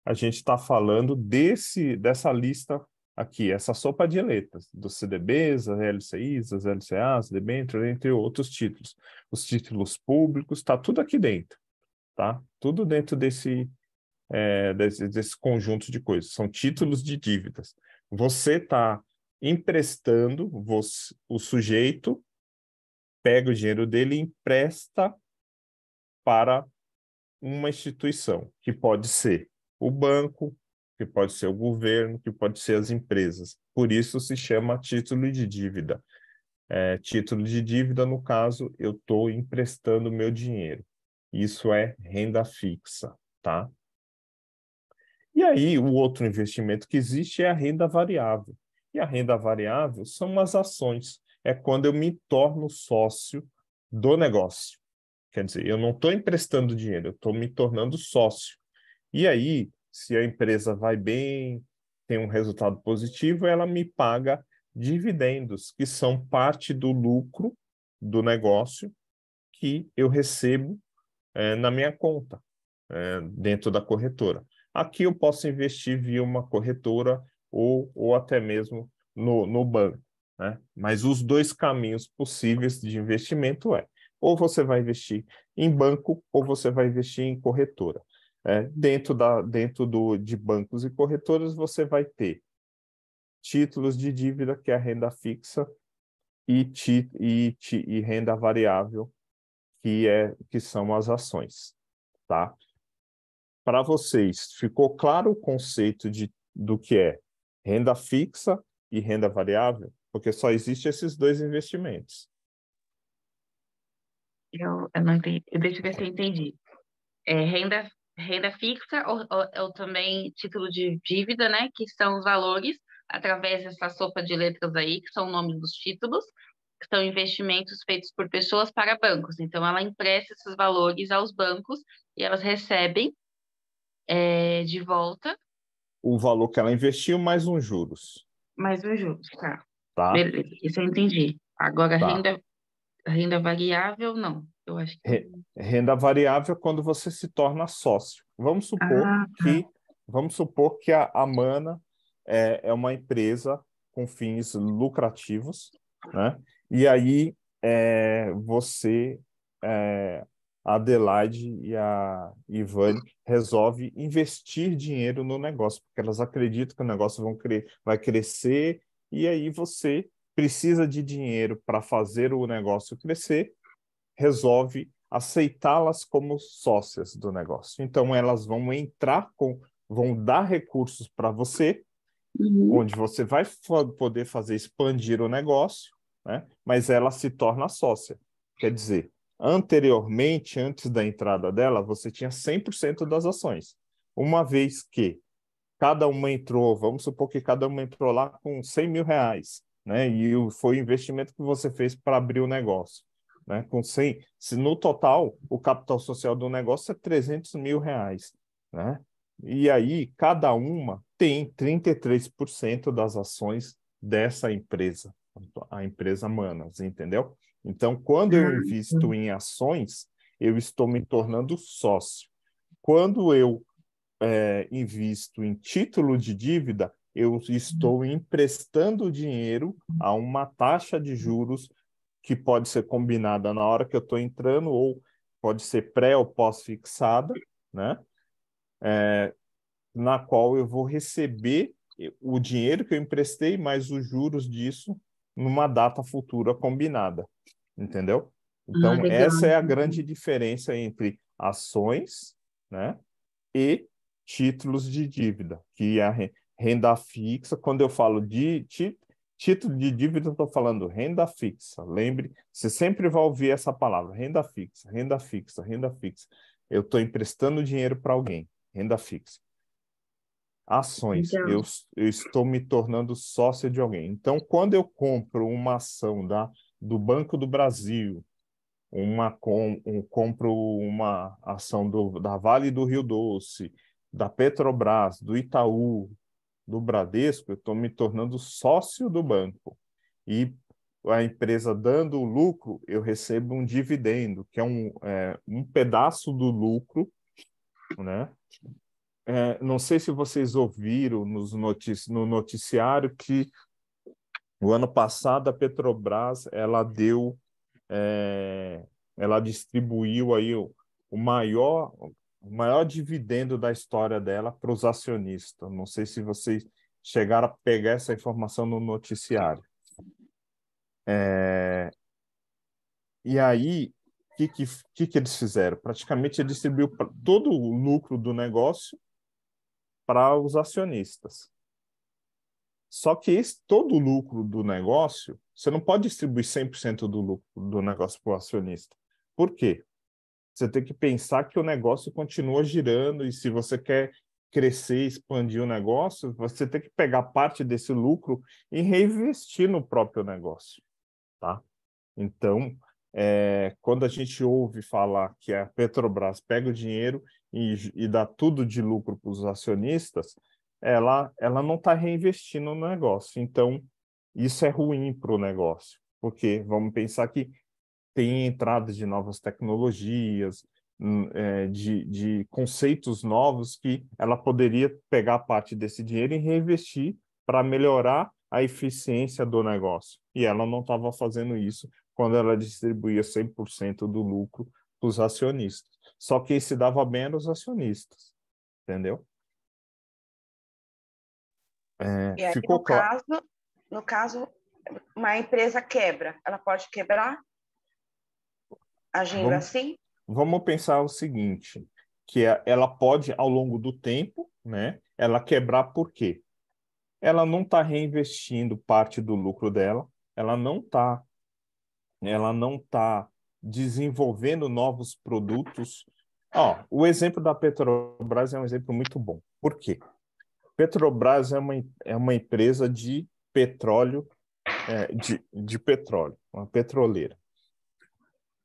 a gente está falando dessa lista aqui, essa sopa de letras, dos CDBs, as LCIs, as LCAs, debêntures, entre outros títulos. Os títulos públicos, está tudo aqui dentro, tá? Tudo dentro desse conjunto de coisas. São títulos de dívidas. Você está emprestando, o sujeito pega o dinheiro dele e empresta para uma instituição, que pode ser o banco, que pode ser o governo, que pode ser as empresas. Por isso se chama título de dívida. Título de dívida, no caso, eu estou emprestando meu dinheiro. Isso é renda fixa, tá? E aí, o outro investimento que existe é a renda variável. E a renda variável são as ações. É quando eu me torno sócio do negócio. Quer dizer, eu não estou emprestando dinheiro, eu estou me tornando sócio. E aí, se a empresa vai bem, tem um resultado positivo, ela me paga dividendos, que são parte do lucro do negócio que eu recebo na minha conta, dentro da corretora. Aqui eu posso investir via uma corretora ou até mesmo no banco, né? Mas os dois caminhos possíveis de investimento ou você vai investir em banco ou você vai investir em corretora. De bancos e corretoras, você vai ter títulos de dívida, que é a renda fixa, e renda variável, que são as ações, tá? Para vocês, ficou claro o conceito do que é renda fixa e renda variável? Porque só existem esses dois investimentos. Eu não entendi. Deixa eu ver se eu entendi. Renda fixa ou também título de dívida, né? Que são os valores, através dessa sopa de letras aí, que são o nome dos títulos, que são investimentos feitos por pessoas para bancos. Então, ela empresta esses valores aos bancos e elas recebem de volta O valor que ela investiu mais uns juros, mais os juros, tá? tá? Beleza, isso eu entendi. Agora, Tá. renda variável, não. Eu acho que Re- Renda variável é quando você se torna sócio. Ah, tá. Vamos supor que a Mana é uma empresa com fins lucrativos, né? E aí você, a Adelaide e a Ivane resolve investir dinheiro no negócio, porque elas acreditam que o negócio vai crescer, e aí você precisa de dinheiro para fazer o negócio crescer, resolve aceitá-las como sócias do negócio. Então, elas vão dar recursos para você, Uhum. onde você vai poder fazer expandir o negócio, né? Mas ela se torna sócia. Quer dizer, anteriormente, antes da entrada dela, você tinha 100% das ações. Uma vez que cada uma entrou, vamos supor que cada uma entrou lá com R$ 100.000, né? E foi o investimento que você fez para abrir o negócio, né? Com 100, se no total o capital social do negócio é R$ 300.000, né? E aí cada uma tem 33% das ações dessa empresa, a empresa Manas, entendeu? Então, quando eu invisto em ações, eu estou me tornando sócio. Quando eu invisto em título de dívida, eu estou emprestando dinheiro a uma taxa de juros que pode ser combinada na hora que eu estou entrando, ou pode ser pré ou pós-fixada, né? Na qual eu vou receber o dinheiro que eu emprestei, mais os juros disso, numa data futura combinada, entendeu? Ah, Então, legal. essa é a grande diferença entre ações, né, e títulos de dívida, que é a renda fixa. Quando eu falo de título de dívida, eu estou falando renda fixa. Lembre, você sempre vai ouvir essa palavra, renda fixa, renda fixa, renda fixa. Eu estou emprestando dinheiro para alguém, renda fixa. Ações, Legal. eu estou me tornando sócio de alguém. Então, quando eu compro uma ação do Banco do Brasil, compro uma ação da Vale do Rio Doce, da Petrobras, do Itaú, do Bradesco, eu estou me tornando sócio do banco. E a empresa dando lucro, eu recebo um dividendo, que é um pedaço do lucro, né? Não sei se vocês ouviram no noticiário que o ano passado a Petrobras ela distribuiu aí o maior dividendo da história dela para os acionistas. Não sei se vocês chegaram a pegar essa informação no noticiário. E aí, o que eles fizeram? Praticamente eles distribuiu todo o lucro do negócio para os acionistas. Só que todo o lucro do negócio, você não pode distribuir 100% do lucro do negócio para o acionista. Por quê? Você tem que pensar que o negócio continua girando e se você quer crescer, expandir o negócio, você tem que pegar parte desse lucro e reinvestir no próprio negócio, tá? Então, quando a gente ouve falar que a Petrobras pega o dinheiro e dá tudo de lucro para os acionistas, ela não está reinvestindo no negócio. Então, isso é ruim para o negócio, porque vamos pensar que tem entrada de novas tecnologias, de conceitos novos que ela poderia pegar parte desse dinheiro e reinvestir para melhorar a eficiência do negócio. E ela não estava fazendo isso quando ela distribuía 100% do lucro para os acionistas. Só que se dava bem aos acionistas, entendeu? E aí, Ficou claro. no caso, uma empresa quebra, ela pode quebrar agindo Vamos, assim? vamos pensar o seguinte, que ela pode, ao longo do tempo, né, ela quebrar por quê? Ela não está reinvestindo parte do lucro dela, ela não tá desenvolvendo novos produtos. O exemplo da Petrobras é um exemplo muito bom. Por quê? Petrobras é uma empresa de petróleo, de petróleo, uma petroleira.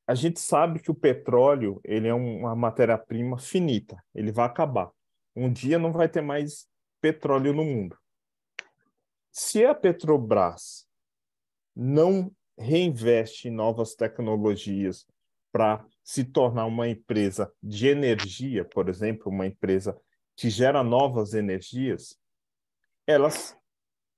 A gente sabe que o petróleo ele é uma matéria-prima finita, ele vai acabar. Um dia não vai ter mais petróleo no mundo. Se a Petrobras não reinveste em novas tecnologias para se tornar uma empresa de energia, por exemplo, uma empresa que gera novas energias, elas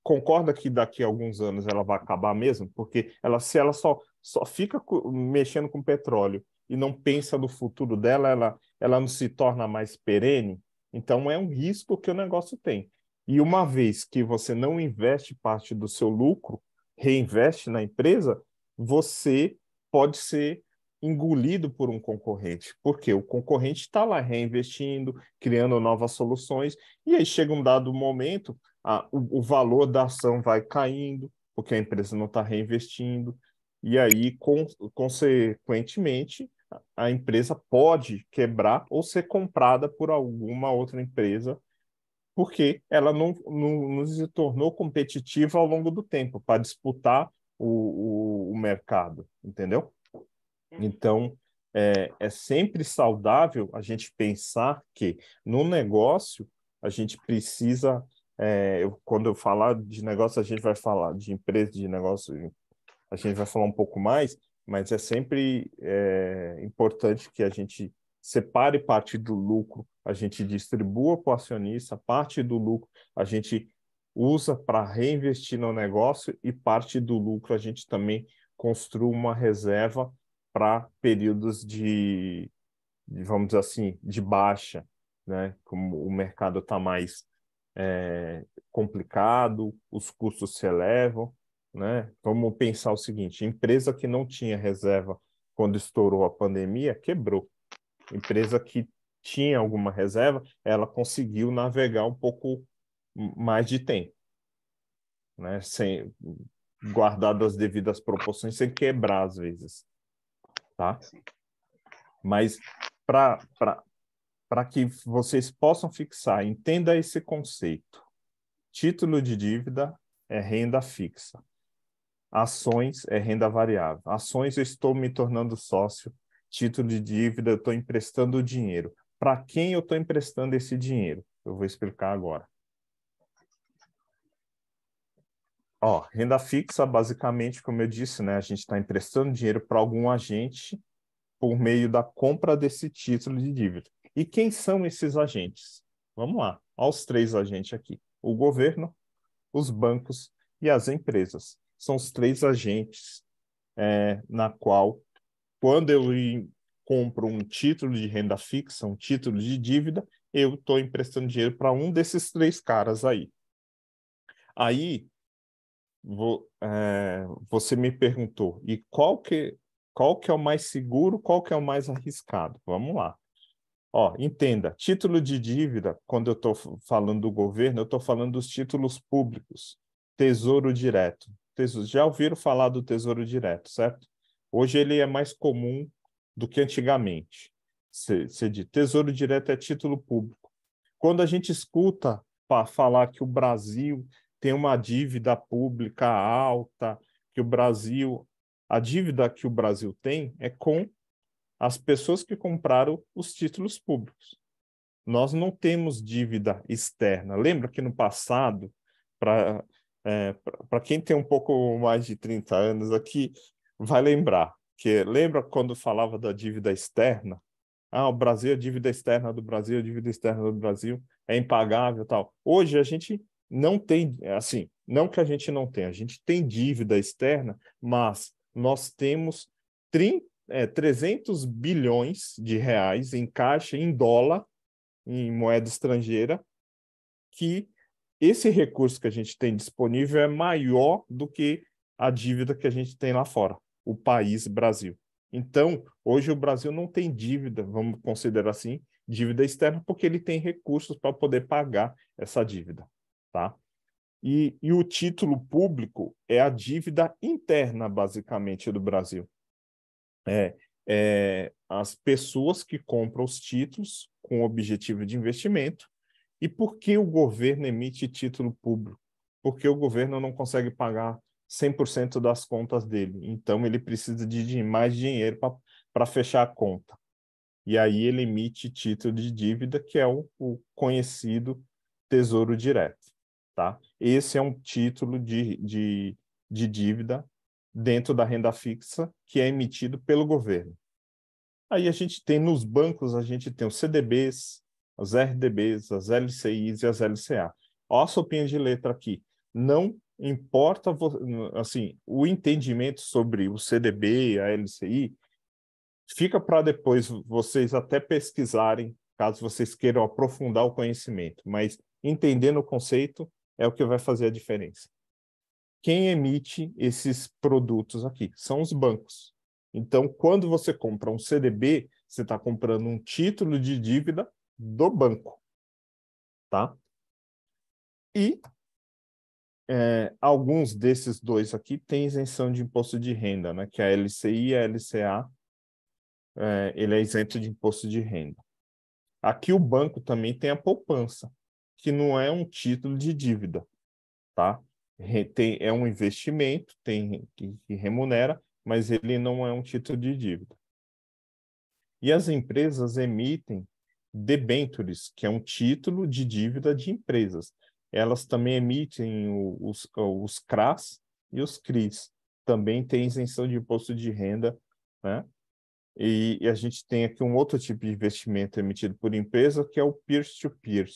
concorda que daqui a alguns anos ela vai acabar mesmo? Porque se ela só fica mexendo com petróleo e não pensa no futuro dela, ela não se torna mais perene. Então, é um risco que o negócio tem. E uma vez que você não investe parte do seu lucro, reinveste na empresa, você pode ser engolido por um concorrente. Porque o concorrente está lá reinvestindo, criando novas soluções, e aí chega um dado momento o valor da ação vai caindo, porque a empresa não está reinvestindo, e aí, consequentemente, a empresa pode quebrar ou ser comprada por alguma outra empresa, porque ela não se tornou competitiva ao longo do tempo para disputar o mercado, entendeu? Então, é sempre saudável a gente pensar que no negócio a gente precisa. Quando eu falar de negócio, a gente vai falar de empresa, de negócio, a gente vai falar um pouco mais, mas é sempre importante que a gente separe parte do lucro, a gente distribua para o acionista, parte do lucro a gente usa para reinvestir no negócio e parte do lucro a gente também construa uma reserva para períodos vamos dizer assim, de baixa, né? Como o mercado está mais complicado, os custos se elevam, né? Vamos pensar o seguinte: empresa que não tinha reserva quando estourou a pandemia quebrou. Empresa que tinha alguma reserva, ela conseguiu navegar um pouco mais de tempo, né? Sem guardar as devidas proporções, sem quebrar às vezes, tá? Mas para que vocês possam fixar, entenda esse conceito. Título de dívida é renda fixa. Ações é renda variável. Ações eu estou me tornando sócio, título de dívida eu estou emprestando dinheiro. Para quem eu estou emprestando esse dinheiro? Eu vou explicar agora. Ó, renda fixa, basicamente, como eu disse, né, a gente está emprestando dinheiro para algum agente por meio da compra desse título de dívida. E quem são esses agentes? Vamos lá, aos 3 agentes aqui. O governo, os bancos e as empresas. São os 3 agentes na qual, quando eu compro um título de renda fixa, um título de dívida, eu estou emprestando dinheiro para um desses 3 caras aí. Aí, você me perguntou, e qual que é o mais seguro, qual que é o mais arriscado? Vamos lá. Ó, entenda, título de dívida, quando eu estou falando do governo, eu estou falando dos títulos públicos, Tesouro Direto. Já ouviram falar do Tesouro Direto, certo? Hoje ele é mais comum do que antigamente. Você diz, Tesouro Direto é título público. Quando a gente escuta para falar que o Brasil tem uma dívida pública alta, que a dívida que o Brasil tem é com as pessoas que compraram os títulos públicos. Nós não temos dívida externa. Lembra que no passado, para quem tem um pouco mais de 30 anos aqui, vai lembrar que lembra quando falava da dívida externa? Ah, o Brasil, a dívida externa do Brasil, a dívida externa do Brasil é impagável, tal. Hoje a gente não tem, assim, não que a gente não tenha, a gente tem dívida externa, mas nós temos 300 bilhões de reais em caixa, em dólar, em moeda estrangeira, que esse recurso que a gente tem disponível é maior do que a dívida que a gente tem lá fora, o país Brasil. Então, hoje o Brasil não tem dívida, vamos considerar assim, dívida externa, porque ele tem recursos para poder pagar essa dívida, tá? E o título público é a dívida interna, basicamente, do Brasil. As pessoas que compram os títulos com objetivo de investimento. E por que o governo emite título público? Porque o governo não consegue pagar 100% das contas dele. Então, ele precisa de mais dinheiro para fechar a conta. E aí ele emite título de dívida, que é o conhecido Tesouro Direto. Tá? Esse é um título de dívida dentro da renda fixa que é emitido pelo governo. Aí a gente tem nos bancos, a gente tem os CDBs, as RDBs, as LCIs e as LCA. Olha a sopinha de letra aqui. Não importa, assim, o entendimento sobre o CDB e a LCI fica para depois vocês até pesquisarem, caso vocês queiram aprofundar o conhecimento. Mas entendendo o conceito é o que vai fazer a diferença. Quem emite esses produtos aqui? São os bancos. Então, quando você compra um CDB, você está comprando um título de dívida do banco, tá? E alguns desses 2 aqui têm isenção de imposto de renda, né? Que é a LCI e a LCA, ele é isento de imposto de renda. Aqui o banco também tem a poupança, que não é um título de dívida, tá? É um investimento, que remunera, mas ele não é um título de dívida. E as empresas emitem debentures, que é um título de dívida de empresas. Elas também emitem os CRAs e os CRIs. Também tem isenção de imposto de renda, né? E a gente tem aqui um outro tipo de investimento emitido por empresa, que é o peer-to-peer,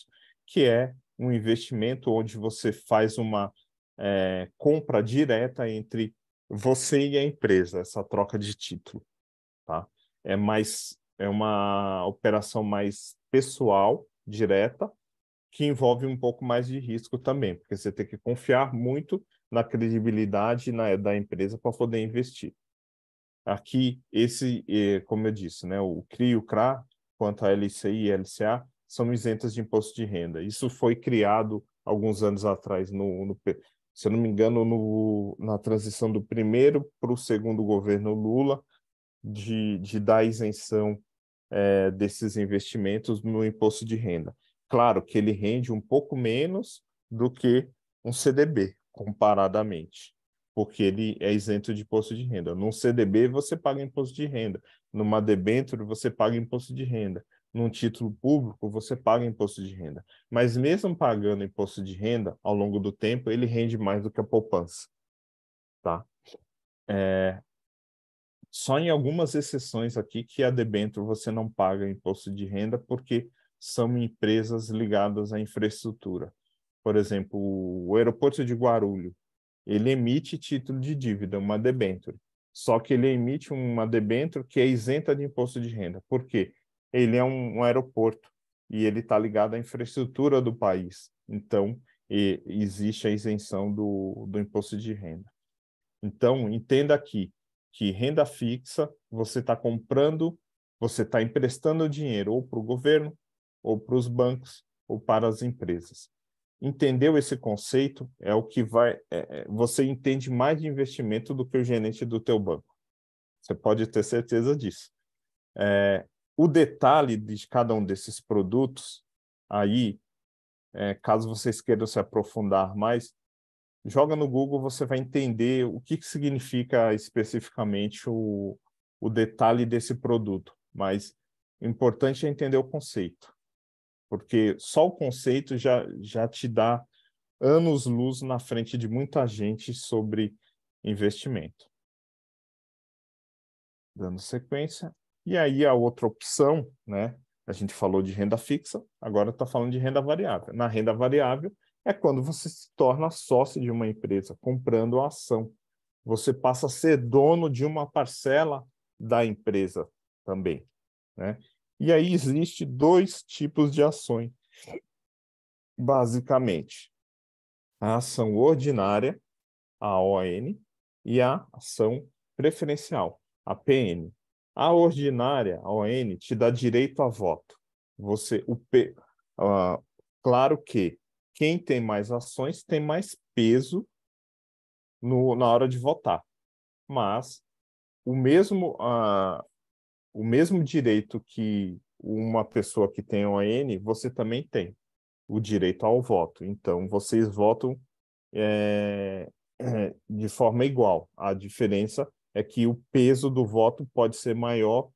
que é um investimento onde você faz uma compra direta entre você e a empresa, essa troca de título, tá? É uma operação mais pessoal, direta, que envolve um pouco mais de risco também, porque você tem que confiar muito na credibilidade da empresa para poder investir. Aqui, como eu disse, né, o CRI e o CRA, quanto a LCI e LCA, são isentas de imposto de renda. Isso foi criado alguns anos atrás, se eu não me engano, na transição do primeiro para o segundo governo Lula, de dar isenção desses investimentos no imposto de renda. Claro que ele rende um pouco menos do que um CDB, comparadamente. porque ele é isento de imposto de renda. Num CDB, você paga imposto de renda. Numa debênture, você paga imposto de renda. Num título público, você paga imposto de renda. Mas mesmo pagando imposto de renda, ao longo do tempo, ele rende mais do que a poupança, tá? Só em algumas exceções aqui que a debênture você não paga imposto de renda porque são empresas ligadas à infraestrutura. Por exemplo, o aeroporto de Guarulhos, ele emite título de dívida, uma debênture. Só que ele emite uma debênture que é isenta de imposto de renda. Por quê? Ele é um aeroporto e ele está ligado à infraestrutura do país. Então, existe a isenção do imposto de renda. Então, entenda aqui que renda fixa, você está comprando, você está emprestando dinheiro ou para o governo, ou para os bancos, ou para as empresas. Entendeu esse conceito? É o que vai. Você entende mais de investimento do que o gerente do teu banco. Você pode ter certeza disso. O detalhe de cada um desses produtos, aí, caso vocês queiram se aprofundar mais, joga no Google, você vai entender o que significa especificamente o detalhe desse produto. Mas o importante é entender o conceito, porque só o conceito já te dá anos-luz na frente de muita gente sobre investimento. Dando sequência. E aí a outra opção, né? A gente falou de renda fixa, agora está falando de renda variável. Na renda variável é quando você se torna sócio de uma empresa, comprando a ação. Você passa a ser dono de uma parcela da empresa também, né? E aí existe dois tipos de ações, basicamente. A ação ordinária, a ON, e a ação preferencial, a PN. A ordinária, a ON, te dá direito a voto. Claro que quem tem mais ações tem mais peso na hora de votar, mas o mesmo direito que uma pessoa que tem ON, você também tem o direito ao voto. Então, vocês votam de forma igual. A diferença é que o peso do voto pode ser maior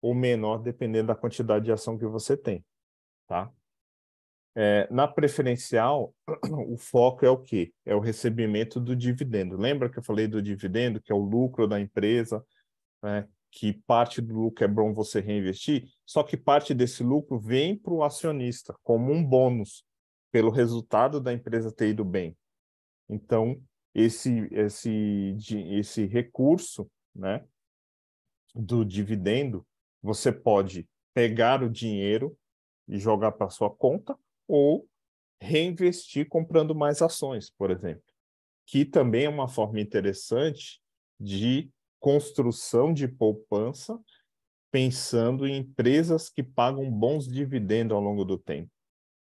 ou menor, dependendo da quantidade de ação que você tem, tá? Na preferencial, o foco é o quê? É o recebimento do dividendo. Lembra que eu falei do dividendo, que é o lucro da empresa, né? Que parte do lucro é bom você reinvestir, só que parte desse lucro vem para o acionista, como um bônus, pelo resultado da empresa ter ido bem. Então, esse recurso, né, do dividendo, você pode pegar o dinheiro e jogar para sua conta ou reinvestir comprando mais ações, por exemplo, que também é uma forma interessante de construção de poupança, pensando em empresas que pagam bons dividendos ao longo do tempo.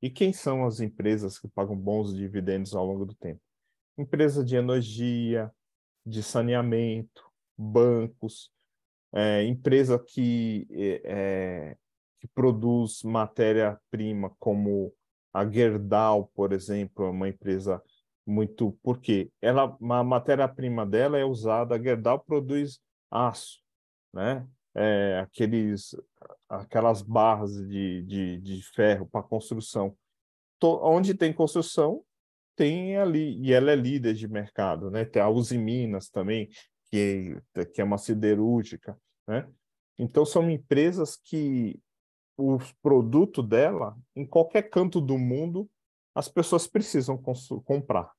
E quem são as empresas que pagam bons dividendos ao longo do tempo? Empresa de energia, de saneamento, bancos, empresa que produz matéria-prima, como a Gerdau, por exemplo, é uma empresa muito... Por quê? A matéria-prima dela é usada, a Gerdau produz aço, né? Aquelas barras de ferro para construção. Onde tem construção, tem ali, e ela é líder de mercado, né? Tem a Uzi Minas também, que é uma siderúrgica, né? Então, são empresas que o produto dela, em qualquer canto do mundo, as pessoas precisam comprar.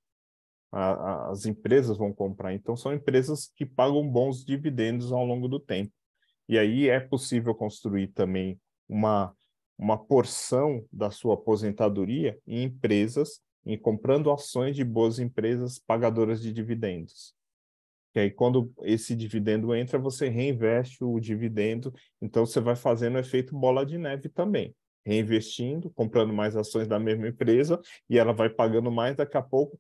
As empresas vão comprar. Então, são empresas que pagam bons dividendos ao longo do tempo. E aí é possível construir também uma porção da sua aposentadoria em empresas, em comprando ações de boas empresas pagadoras de dividendos. Que aí, quando esse dividendo entra, você reinveste o dividendo, então você vai fazendo o efeito bola de neve também. Reinvestindo, comprando mais ações da mesma empresa, e ela vai pagando mais, daqui a pouco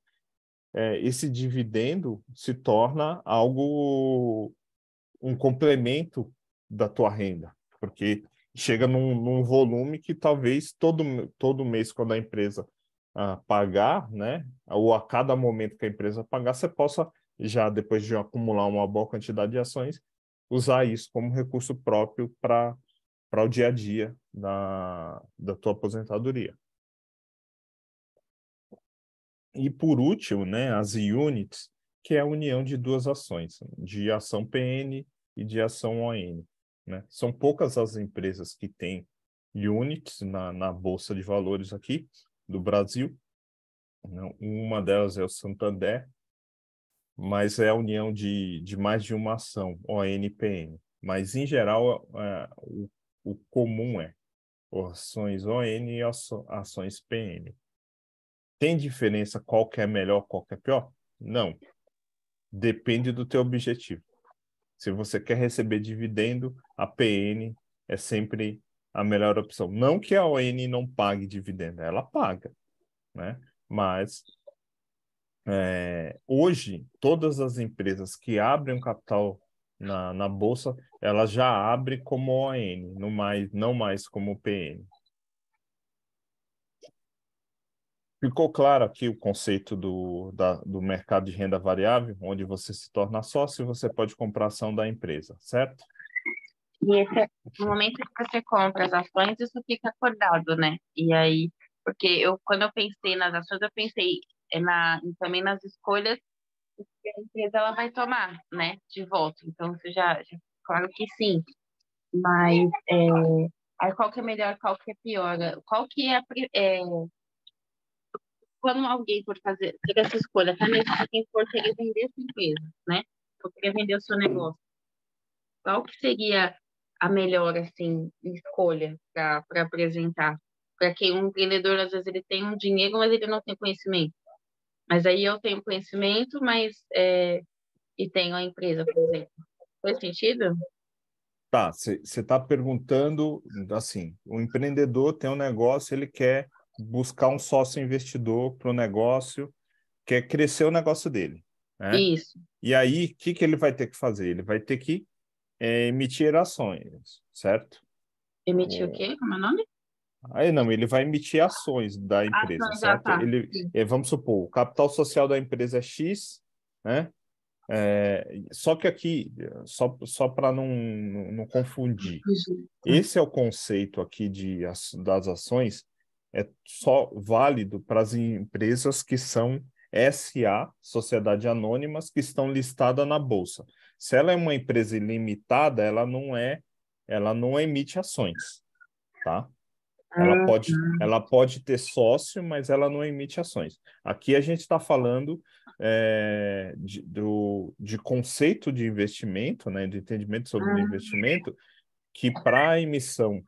esse dividendo se torna um complemento da tua renda, porque chega num volume que talvez todo mês, quando a empresa pagar, né, ou a cada momento que a empresa pagar, você possa já depois de acumular uma boa quantidade de ações, usar isso como recurso próprio para o dia a dia da tua aposentadoria. E por último, né, as units, que é a união de duas ações, de ação PN e de ação ON, né? São poucas as empresas que têm units na Bolsa de Valores aqui do Brasil. Uma delas é o Santander, mas é a união de mais de uma ação, ON-PN. Mas, em geral, o comum é ações ON e ações PN. Tem diferença qual que é melhor, qual que é pior? Não. Depende do teu objetivo. Se você quer receber dividendo, a PN é sempre a melhor opção. Não que a ON não pague dividendo, ela paga, né? Mas hoje, todas as empresas que abrem um capital na Bolsa, elas já abrem como ON, não mais como PN. Ficou claro aqui o conceito do mercado de renda variável, onde você se torna sócio e você pode comprar ação da empresa, certo? E no momento que você compra as ações, isso fica acordado, né? E aí, porque quando eu pensei nas ações, eu pensei também nas escolhas que a empresa ela vai tomar, né? De volta. Então, você claro que sim. Mas aí qual que é melhor, qual que é pior? Qual que quando alguém for fazer essa escolha, tá mesmo se quem for querer vender sua empresa, né? Ou querer vender o seu negócio, qual que seria a melhor, assim, escolha para apresentar? Para quem um empreendedor, às vezes, ele tem um dinheiro, mas ele não tem conhecimento. Mas aí eu tenho conhecimento, e tenho a empresa, por exemplo. Faz sentido? Tá, você está perguntando, assim, o empreendedor tem um negócio, ele quer buscar um sócio investidor para o negócio, quer crescer o negócio dele, né? Isso. E aí, o que ele vai ter que fazer? Ele vai ter que emitir ações, certo? Emitir o quê? Como é o nome? Aí não, ele vai emitir ações da empresa, Ações, já certo? tá. Sim. Vamos supor, o capital social da empresa é X, né? Só que aqui, só para não confundir, esse é o conceito aqui das ações, é só válido para as empresas que são SA, Sociedade Anônimas, que estão listadas na Bolsa. Se ela é uma empresa ilimitada, ela não emite ações, tá? Ah, Ela pode ter sócio, mas ela não emite ações. Aqui a gente está falando de conceito de investimento, né, de entendimento sobre o investimento, que para a emissão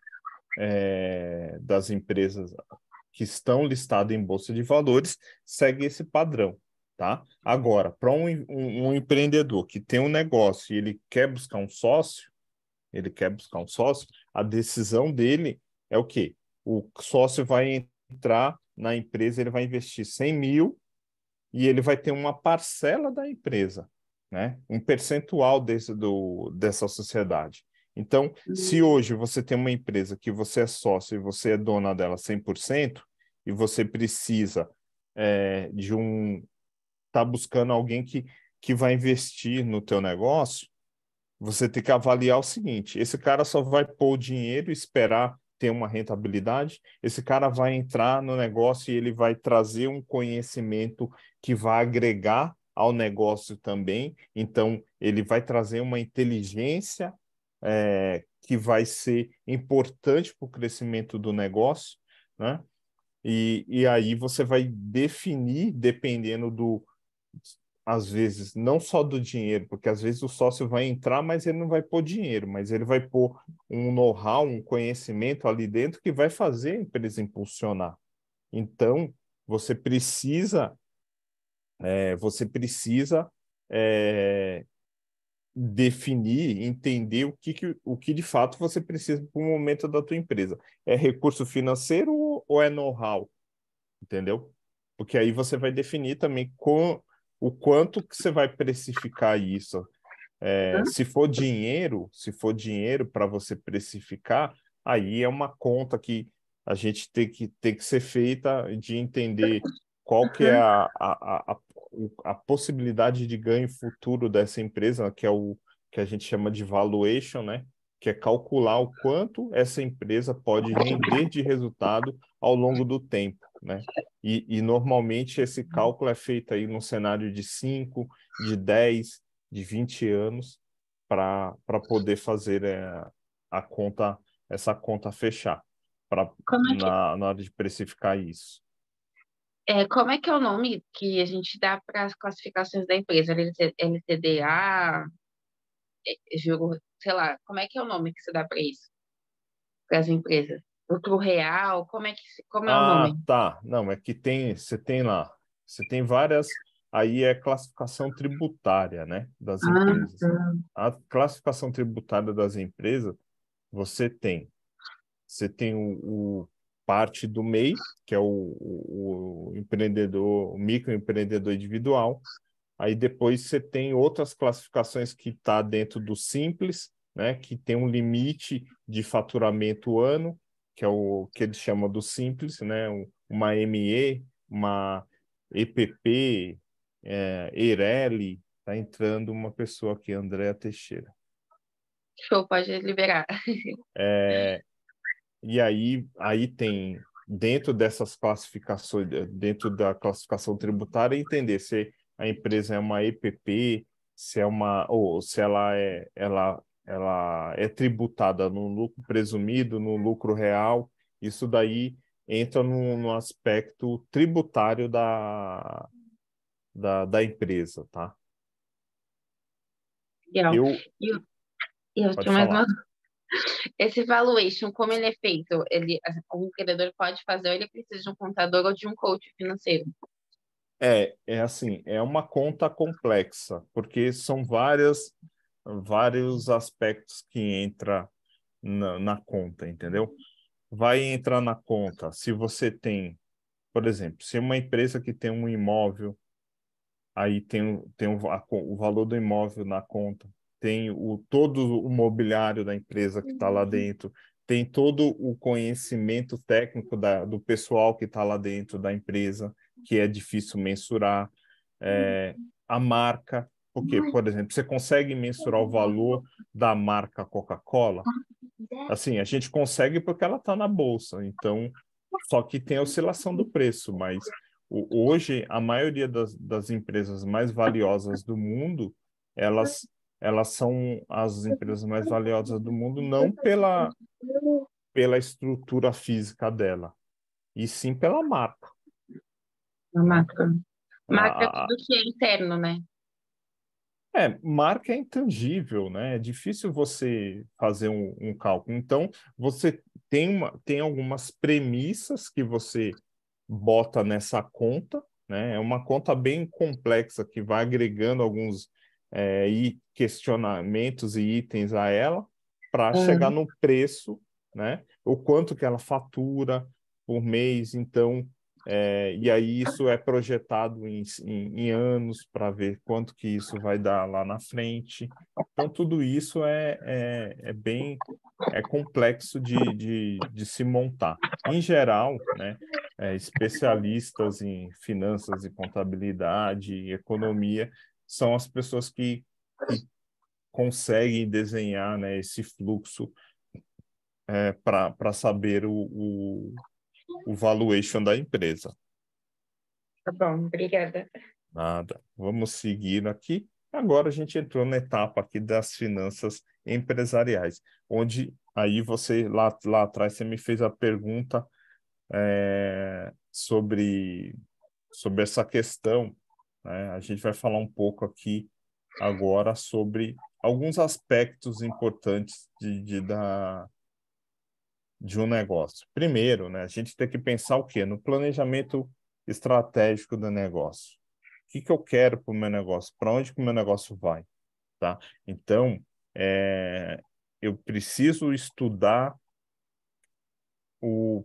das empresas que estão listadas em Bolsa de Valores, segue esse padrão. Tá? Agora, para um empreendedor que tem um negócio e ele quer buscar um sócio, a decisão dele é o quê? O sócio vai entrar na empresa, ele vai investir 100 mil e ele vai ter uma parcela da empresa, né? Um percentual dessa sociedade. Então, se hoje você tem uma empresa que você é sócio e você é dona dela 100%, e você precisa tá buscando alguém que vai investir no teu negócio, você tem que avaliar o seguinte: esse cara só vai pôr o dinheiro e esperar ter uma rentabilidade, esse cara vai entrar no negócio e ele vai trazer um conhecimento que vai agregar ao negócio também, então ele vai trazer uma inteligência que vai ser importante para o crescimento do negócio, né? E aí você vai definir, dependendo às vezes, não só do dinheiro, porque às vezes o sócio vai entrar, mas ele não vai pôr dinheiro, mas ele vai pôr um know-how, um conhecimento ali dentro que vai fazer a empresa impulsionar. Então, você precisa, é, definir, entender o que de fato você precisa para o momento da tua empresa. É recurso financeiro ou é know-how? Entendeu? Porque aí você vai definir também o quanto que você vai precificar isso. Se for dinheiro para você precificar, aí é uma conta que a gente tem que ser feita de entender qual que é a possibilidade de ganho futuro dessa empresa, que é o que a gente chama de valuation, né? Que é calcular o quanto essa empresa pode render de resultado ao longo do tempo, né? E normalmente esse cálculo é feito aí no cenário de 5, de 10, de 20 anos para poder fazer essa conta fechar, Como é que, na hora de precificar isso. como é que é o nome que a gente dá para as classificações da empresa? LTDA, jogo, sei lá, como é que é o nome que você dá para isso, para as empresas? Lucro real, como é o Ah, nome? tá. Não, é que você tem várias, aí é classificação tributária, né, das Ah, empresas. tá. A classificação tributária das empresas, você tem, o parte do MEI, que é o empreendedor, o microempreendedor individual. Aí depois você tem outras classificações que está dentro do Simples, né, que tem um limite de faturamento ano, que é o que eles chamam do Simples, né, uma ME, uma EPP, Eireli, está entrando uma pessoa aqui, Andréa Teixeira. Show, pode liberar. E aí tem, dentro dessas classificações, dentro da classificação tributária, entender se a empresa é uma EPP, se é ou se ela é tributada no lucro presumido, no lucro real. Isso daí entra no aspecto tributário da empresa, tá? Legal. Eu, E eu pode tinha mais uma. falar. Esse valuation, como ele é feito? O empreendedor pode fazer ou ele precisa de um contador ou de um coach financeiro? É assim, é uma conta complexa, porque são vários aspectos que entra na conta, entendeu? Vai entrar na conta se você tem, por exemplo, se é uma empresa que tem um imóvel, aí o valor do imóvel na conta, tem todo o mobiliário da empresa que está lá dentro, tem todo o conhecimento técnico do pessoal que está lá dentro da empresa, que é difícil mensurar, a marca, porque, por exemplo, você consegue mensurar o valor da marca Coca-Cola? Assim, a gente consegue porque ela está na bolsa, então, só que tem a oscilação do preço, mas hoje a maioria das empresas mais valiosas do mundo, elas são as empresas mais valiosas do mundo não pela estrutura física dela, e sim pela marca, Uma né? marca. Marca é tudo que é interno, né? Marca é intangível, né? É difícil você fazer um cálculo. Então, você tem algumas premissas que você bota nessa conta, né? É uma conta bem complexa que vai agregando alguns questionamentos e itens a ela para chegar Ah, no preço, né? O quanto que ela fatura por mês. Então, e aí isso é projetado em anos para ver quanto que isso vai dar lá na frente. Então, tudo isso é bem complexo de se montar. Em geral, né, especialistas em finanças e contabilidade e economia são as pessoas que conseguem desenhar, né, esse fluxo para saber o valuation da empresa. tá bom, obrigada. Nada. Vamos seguir aqui. Agora a gente entrou na etapa aqui das finanças empresariais, onde aí você, lá atrás, você me fez a pergunta sobre essa questão, né? A gente vai falar um pouco aqui agora sobre alguns aspectos importantes de um negócio. Primeiro, né, a gente tem que pensar o quê? No planejamento estratégico do negócio. O que eu quero para o meu negócio? Para onde que o meu negócio vai? Tá? Então, eu preciso estudar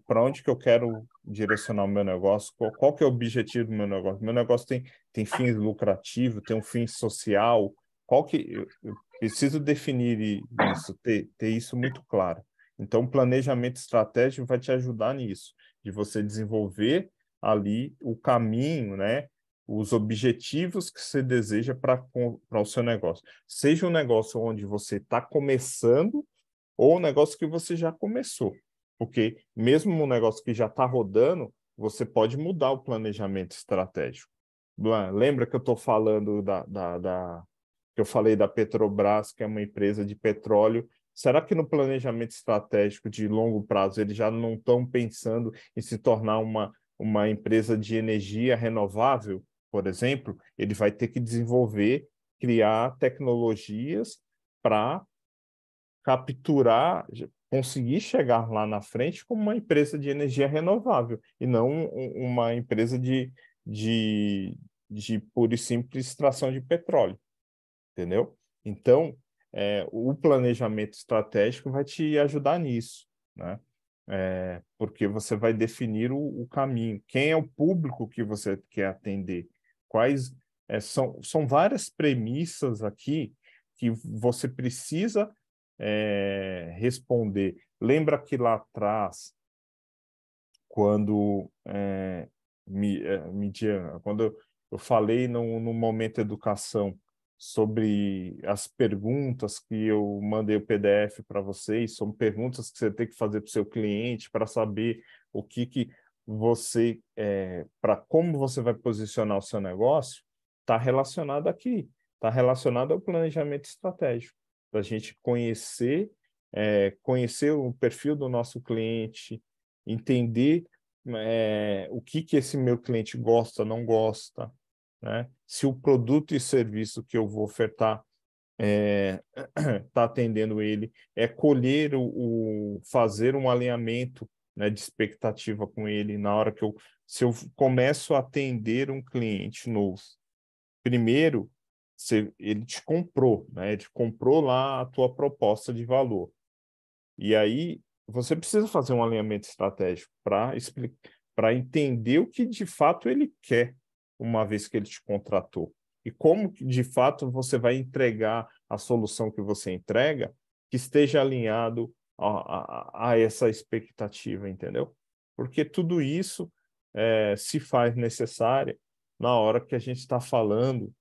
para onde que eu quero direcionar o meu negócio, qual que é o objetivo do meu negócio. Meu negócio tem fins lucrativos, tem um fim social, eu preciso definir isso, ter isso muito claro. Então, o planejamento estratégico vai te ajudar nisso, de você desenvolver ali o caminho, né? os objetivos que você deseja para o seu negócio. Seja um negócio onde você está começando ou um negócio que você já começou. Porque mesmo um negócio que já está rodando, você pode mudar o planejamento estratégico. Lembra que eu estou falando que eu falei da Petrobras, que é uma empresa de petróleo? Será que no planejamento estratégico de longo prazo eles já não estão pensando em se tornar uma empresa de energia renovável, por exemplo? Ele vai ter que desenvolver, criar tecnologias para capturar, conseguir chegar lá na frente como uma empresa de energia renovável e não uma empresa de pura e simples extração de petróleo, entendeu? Então, o planejamento estratégico vai te ajudar nisso, né? Porque você vai definir o caminho, quem é o público que você quer atender, quais são várias premissas aqui que você precisa responder. Lembra que lá atrás, quando quando eu falei no momento educação sobre as perguntas que eu mandei o PDF para vocês, são perguntas que você tem que fazer para o seu cliente para saber o que você, para como você vai posicionar o seu negócio, está relacionado aqui, está relacionado ao planejamento estratégico, da gente conhecer o perfil do nosso cliente, entender o que esse meu cliente gosta, não gosta, né? Se o produto e serviço que eu vou ofertar está atendendo ele, colher fazer um alinhamento, né, de expectativa com ele na hora que se eu começo a atender um cliente novo. Primeiro, ele te comprou, né? Ele comprou lá a tua proposta de valor. E aí você precisa fazer um alinhamento estratégico para entender o que de fato ele quer, uma vez que ele te contratou. E como de fato você vai entregar a solução que você entrega que esteja alinhado a essa expectativa, entendeu? Porque tudo isso se faz necessário na hora que a gente está falando,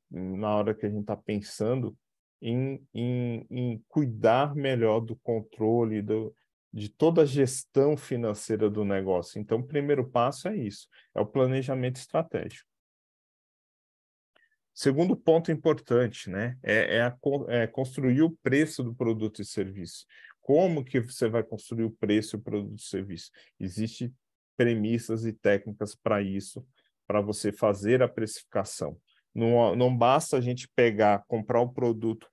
na hora que a gente está pensando em cuidar melhor do controle, de toda a gestão financeira do negócio. Então, o primeiro passo é isso, é o planejamento estratégico. Segundo ponto importante, né, é construir o preço do produto e serviço. Como que você vai construir o preço do produto e serviço? Existem premissas e técnicas para isso, para você fazer a precificação. Não basta a gente comprar um produto.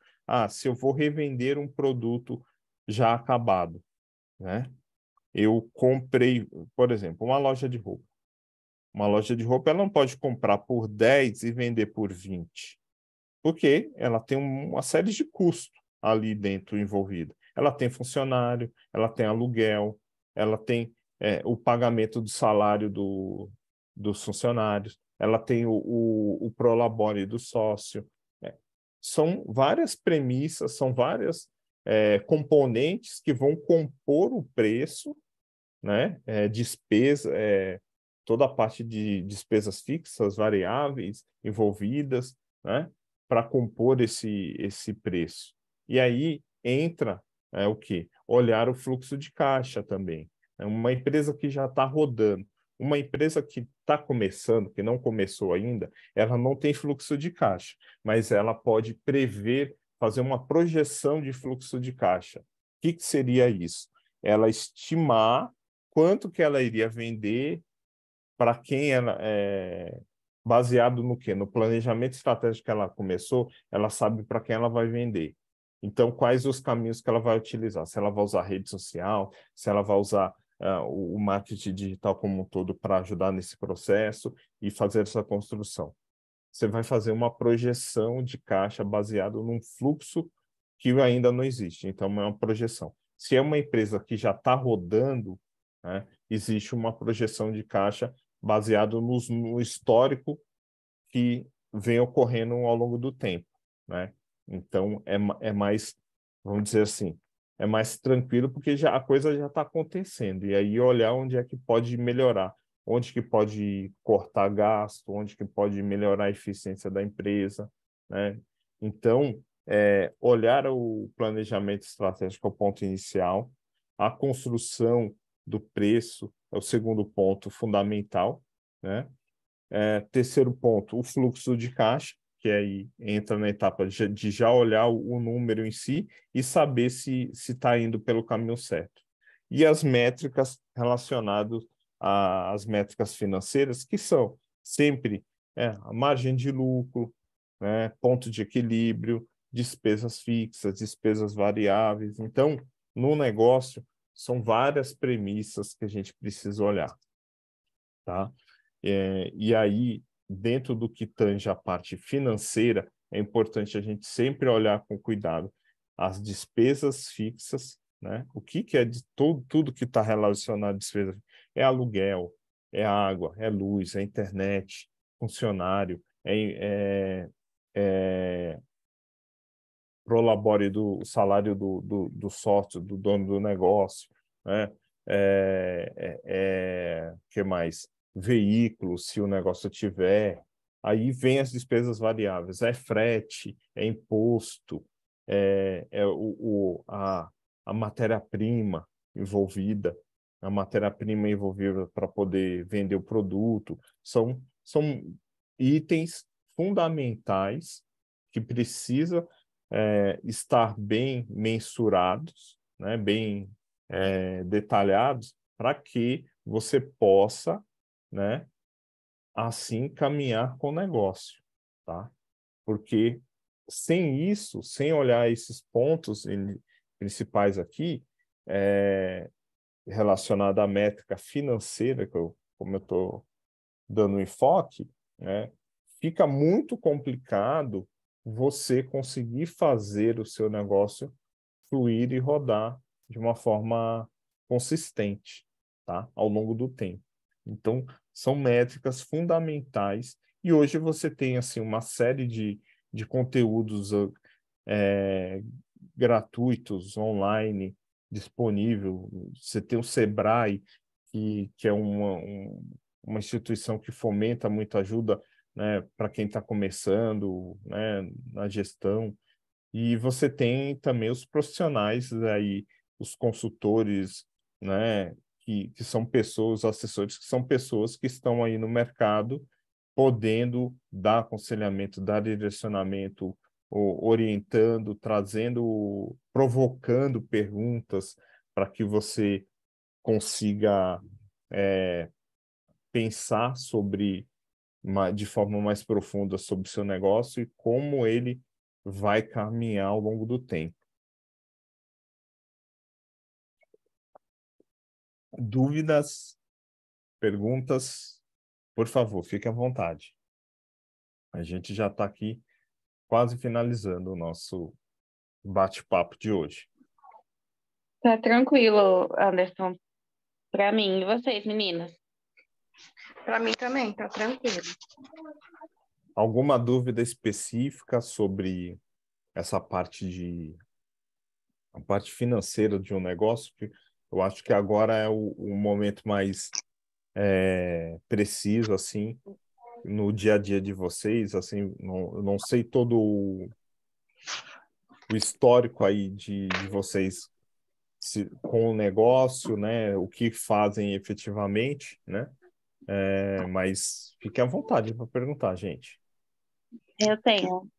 Se eu vou revender um produto já acabado, né? Eu comprei, por exemplo, uma loja de roupa. Uma loja de roupa, ela não pode comprar por 10 e vender por 20, porque ela tem uma série de custos ali dentro envolvido. Ela tem funcionário, ela tem aluguel, ela tem o pagamento do salário dos funcionários, ela tem o prolabore do sócio. São várias premissas, são várias componentes que vão compor o preço, né? Despesa, toda a parte de despesas fixas, variáveis envolvidas, né? Para compor esse preço. E aí entra o quê? Olhar o fluxo de caixa também. Uma empresa que já está rodando, uma empresa que está começando, que não começou ainda, ela não tem fluxo de caixa, mas ela pode prever, fazer uma projeção de fluxo de caixa. O que seria isso? Ela estimar quanto que ela iria vender, para quem ela baseado no quê? No planejamento estratégico que ela começou, ela sabe para quem ela vai vender. Então, quais os caminhos que ela vai utilizar? Se ela vai usar rede social, se ela vai usar o marketing digital como um todo para ajudar nesse processo e fazer essa construção. Você vai fazer uma projeção de caixa baseado num fluxo que ainda não existe. Então, é uma projeção. Se é uma empresa que já está rodando, né, existe uma projeção de caixa baseado no histórico que vem ocorrendo ao longo do tempo, né? Então, é mais, vamos dizer assim, é mais tranquilo porque a coisa já está acontecendo. E aí olhar onde é que pode melhorar. onde que pode cortar gasto, onde que pode melhorar a eficiência da empresa, né? Então, olhar o planejamento estratégico é o ponto inicial, a construção do preço é o segundo ponto fundamental, né? Terceiro ponto, o fluxo de caixa, que aí entra na etapa de já olhar o número em si e saber se está indo pelo caminho certo. E as métricas relacionadas às métricas financeiras, que são sempre a margem de lucro, né, ponto de equilíbrio, despesas fixas, despesas variáveis. Então, no negócio, são várias premissas que a gente precisa olhar, tá? E aí, dentro do que tange a parte financeira, é importante a gente sempre olhar com cuidado as despesas fixas, né? O que é de tudo que está relacionado a despesa? É aluguel, é água, é luz, é internet, funcionário, é prolabore do salário do sócio, do dono do negócio, né? Que mais? Veículos, se o negócio tiver. Aí vem as despesas variáveis, é frete, é imposto, a matéria-prima envolvida, a matéria-prima envolvida para poder vender o produto. São itens fundamentais que precisa estar bem mensurados, né, bem detalhados, para que você possa, né, assim caminhar com o negócio, tá? Porque sem isso, sem olhar esses pontos principais aqui, relacionado à métrica financeira, como eu estou dando enfoque, né, fica muito complicado você conseguir fazer o seu negócio fluir e rodar de uma forma consistente, tá? Ao longo do tempo. Então, são métricas fundamentais e hoje você tem assim uma série de conteúdos gratuitos, online, disponível. Você tem o Sebrae, que é uma instituição que fomenta muito ajuda, né, para quem está começando, né, na gestão. E você tem também os profissionais aí, os consultores, né, que são pessoas, assessores, que são pessoas que estão aí no mercado podendo dar aconselhamento, dar direcionamento, orientando, trazendo, provocando perguntas para que você consiga pensar de forma mais profunda sobre o seu negócio e como ele vai caminhar ao longo do tempo. Dúvidas, perguntas, por favor, fique à vontade. A gente já está aqui quase finalizando o nosso bate-papo de hoje. Tá tranquilo, Anderson. Para mim, e vocês, meninas? Para mim também, tá tranquilo. Alguma dúvida específica sobre essa a parte financeira de um negócio? Que eu acho que agora é o momento mais preciso, assim, no dia a dia de vocês, assim, eu não sei todo o histórico aí de vocês com o negócio, né, o que fazem efetivamente, né, mas fique à vontade para perguntar, gente. Eu tenho.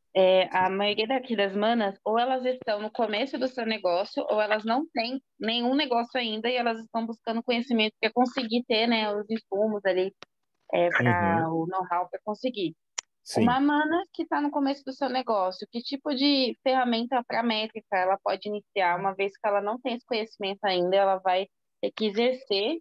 A maioria daqui das manas, ou elas estão no começo do seu negócio, ou elas não têm nenhum negócio ainda e elas estão buscando conhecimento para conseguir ter, né, os insumos ali, para Uhum, o know-how para conseguir. sim. Uma mana que está no começo do seu negócio, que tipo de ferramenta para métrica ela pode iniciar, uma vez que ela não tem esse conhecimento ainda, ela vai ter que exercer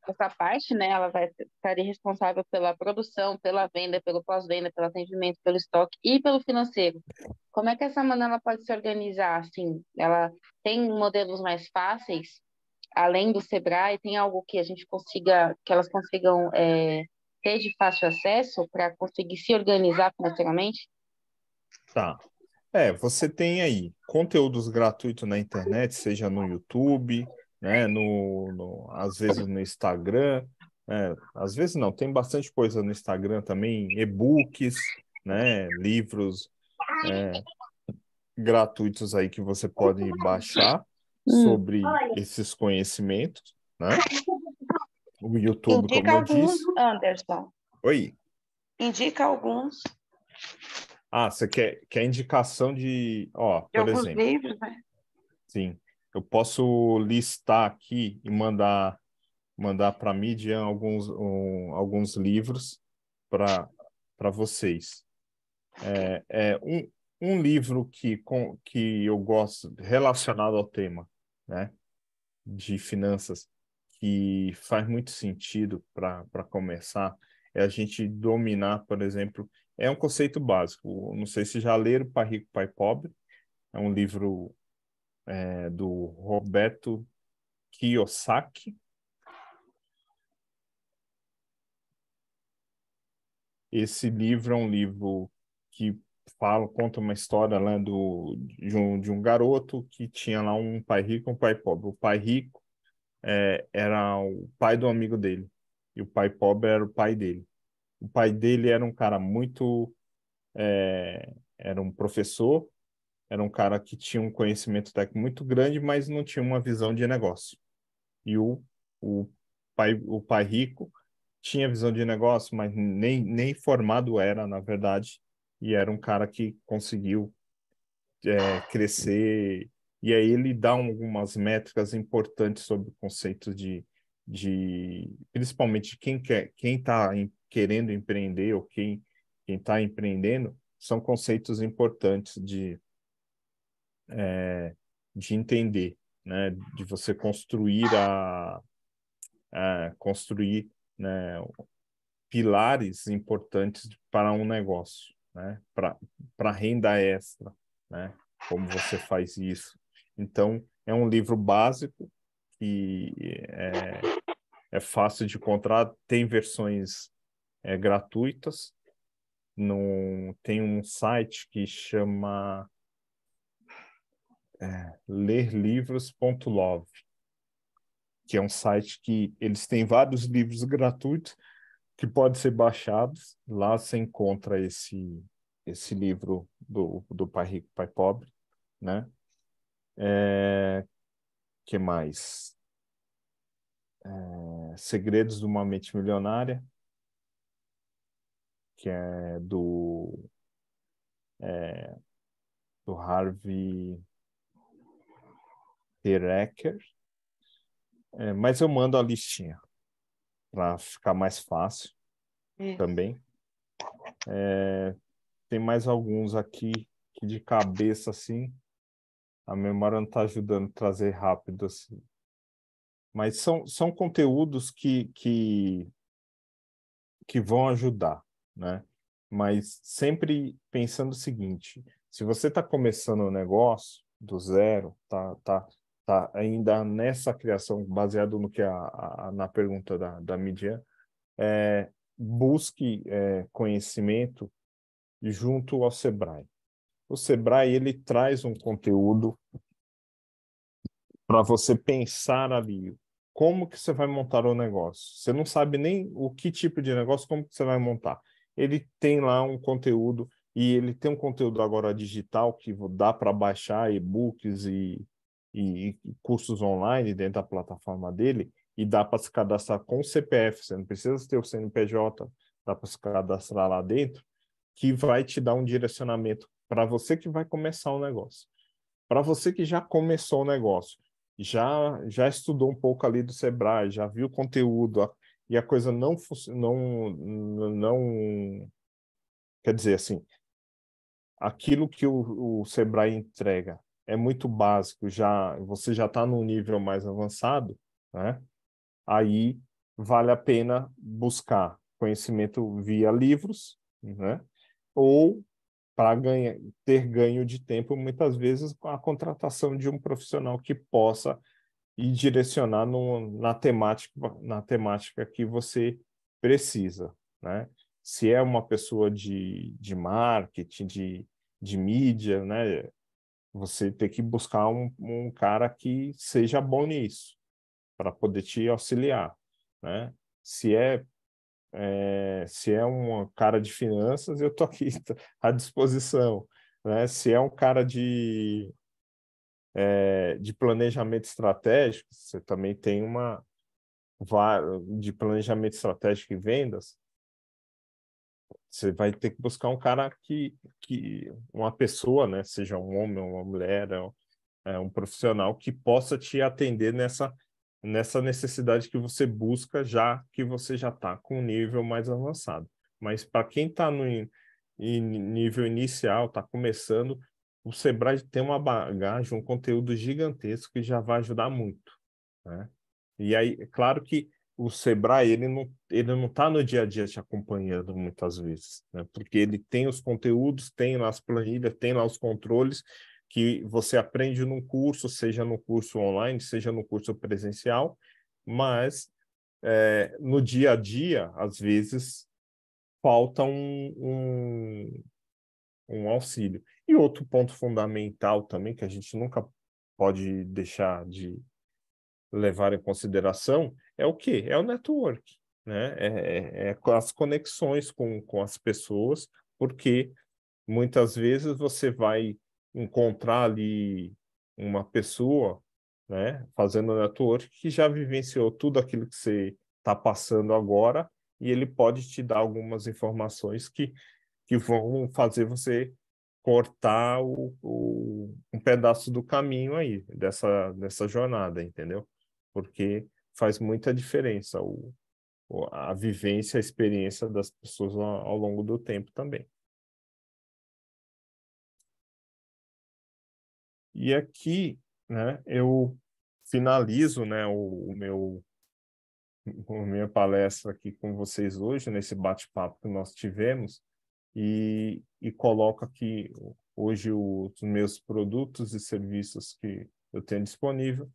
essa parte, né? Ela vai estar responsável pela produção, pela venda, pelo pós-venda, pelo atendimento, pelo estoque e pelo financeiro. Como é que essa mana ela pode se organizar? Assim, ela tem modelos mais fáceis, além do Sebrae, tem algo que a gente consiga, que elas consigam ter de fácil acesso para conseguir se organizar financeiramente? Tá. Você tem aí conteúdos gratuitos na internet, seja no YouTube, né, às vezes no Instagram. Às vezes não, tem bastante coisa no Instagram também, e-books, né, livros gratuitos aí que você pode baixar Hum. sobre esses conhecimentos, né? O YouTube, como Indica eu alguns, disse. Anderson. Oi. Indica alguns Você quer indicação de, de por alguns exemplo, livros, né? sim, eu posso listar aqui e mandar para a mídia alguns livros para vocês. Um livro que eu gosto relacionado ao tema, né, de finanças, que faz muito sentido para começar, é a gente dominar, por exemplo, é um conceito básico. Não sei se já leram Pai Rico, Pai Pobre. É um livro do Roberto Kiyosaki. Esse livro é um livro que conta uma história, né, de um garoto que tinha lá um pai rico e um pai pobre. O pai rico era o pai do amigo dele e o pai pobre era o pai dele. O pai dele era um cara era um professor, era um cara que tinha um conhecimento técnico muito grande, mas não tinha uma visão de negócio. E o o pai rico tinha visão de negócio, mas nem formado era, na verdade, e era um cara que conseguiu crescer. E aí ele dá algumas métricas importantes sobre o conceito principalmente quem está querendo empreender ou quem está empreendendo, são conceitos importantes de entender, né? De você construir, né, pilares importantes para um negócio, né? Para renda extra, né? Como você faz isso. Então, é um livro básico que é fácil de encontrar, tem versões gratuitas. Tem um site que chama lerlivros.love, que é um site que eles têm vários livros gratuitos que podem ser baixados. Lá você encontra esse livro do Pai Rico, Pai Pobre, né? Que mais? Segredos de uma Mente Milionária, que é do Harvey Perecker. Mas eu mando a listinha para ficar mais fácil também. Tem mais alguns aqui que de cabeça, assim, a memória não está ajudando a trazer rápido, assim. Mas são conteúdos que vão ajudar, né? Mas sempre pensando o seguinte: se você está começando um negócio do zero, tá ainda nessa criação, baseado no que na pergunta da Midian, busque conhecimento junto ao Sebrae. O Sebrae, ele traz um conteúdo para você pensar ali como que você vai montar o negócio. Você não sabe nem o que tipo de negócio, como que você vai montar. Ele tem lá um conteúdo, e ele tem um conteúdo agora digital que dá para baixar e-books e cursos online dentro da plataforma dele, e dá para se cadastrar com o CPF. Você não precisa ter o CNPJ, dá para se cadastrar lá dentro, que vai te dar um direcionamento para você que vai começar o negócio. Para você que já começou o negócio, já estudou um pouco ali do Sebrae, já viu o conteúdo, e a coisa não quer dizer assim, aquilo que o Sebrae entrega é muito básico, você já está num nível mais avançado, né? Aí vale a pena buscar conhecimento via livros, né? Ou para ter ganho de tempo, muitas vezes, com a contratação de um profissional que possa ir direcionar na temática que você precisa, né? Se é uma pessoa de marketing, de mídia, né? Você tem que buscar um cara que seja bom nisso, para poder te auxiliar, né? se é um cara de finanças, eu estou aqui à disposição, né? Se é um cara de planejamento estratégico, você também tem de planejamento estratégico e vendas, você vai ter que buscar um cara uma pessoa, né? Seja um homem ou uma mulher, um profissional que possa te atender nessa necessidade que você busca, já que você já está com um nível mais avançado. Mas para quem está em nível inicial, está começando, o Sebrae tem uma bagagem, um conteúdo gigantesco que já vai ajudar muito, né? E aí, é claro que o Sebrae, ele não está no dia a dia te acompanhando muitas vezes, né? Porque ele tem os conteúdos, tem lá as planilhas, tem lá os controles, que você aprende num curso, seja no curso online, seja no curso presencial, mas no dia a dia, às vezes, falta um auxílio. E outro ponto fundamental também, que a gente nunca pode deixar de levar em consideração, é o quê? É o network, né? As conexões com as pessoas, porque muitas vezes você vai encontrar ali uma pessoa, né, fazendo network que já vivenciou tudo aquilo que você está passando agora e ele pode te dar algumas informações que vão fazer você cortar um pedaço do caminho aí, dessa jornada, entendeu? Porque faz muita diferença a vivência, a experiência das pessoas ao longo do tempo também. E aqui, né, eu finalizo, né, a minha palestra aqui com vocês hoje, nesse bate-papo que nós tivemos, e coloco aqui hoje os meus produtos e serviços que eu tenho disponível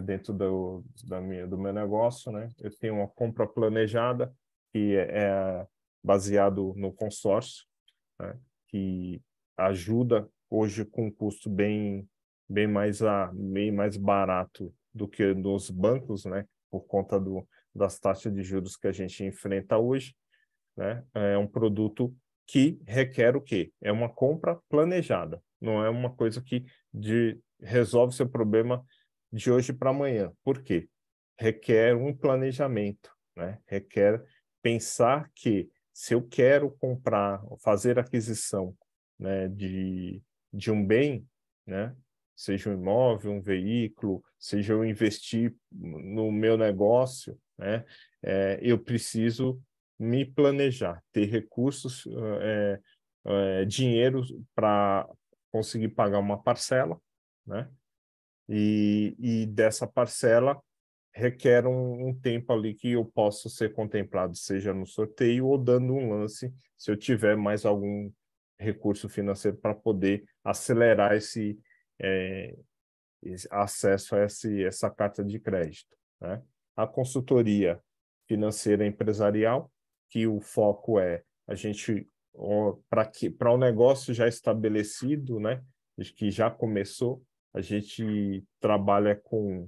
dentro do meu negócio, né? Eu tenho uma compra planejada, que é baseado no consórcio, né? Que ajuda hoje com um custo bem mais barato do que nos bancos, né? Por conta das taxas de juros que a gente enfrenta hoje, né? É um produto que requer o quê? É uma compra planejada, não é uma coisa que resolve seu problema de hoje para amanhã. Por quê? Requer um planejamento, né? Requer pensar que se eu quero comprar, fazer aquisição, né, de um bem, né, seja um imóvel, um veículo, seja eu investir no meu negócio, né, eu preciso me planejar, ter recursos, dinheiro para conseguir pagar uma parcela, né? E dessa parcela requer um tempo ali que eu possa ser contemplado, seja no sorteio ou dando um lance, se eu tiver mais algum recurso financeiro para poder acelerar esse acesso a essa carta de crédito, né? A consultoria financeira empresarial, que o foco é a gente, para um negócio já estabelecido, né, que já começou, a gente trabalha com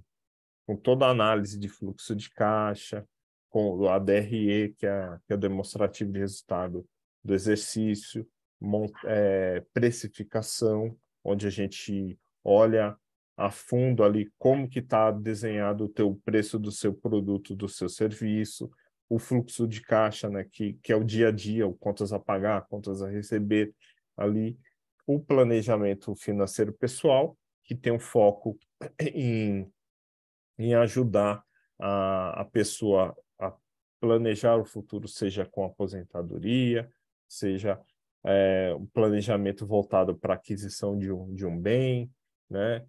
toda a análise de fluxo de caixa, com a DRE, que é o demonstrativo de resultado do exercício, precificação, onde a gente olha a fundo ali como que está desenhado o teu preço do seu produto, do seu serviço, o fluxo de caixa, né, que é o dia a dia, o contas a pagar, contas a receber ali, o planejamento financeiro pessoal, que tem um foco em ajudar a pessoa a planejar o futuro, seja com aposentadoria, seja um planejamento voltado para a aquisição de um bem, né?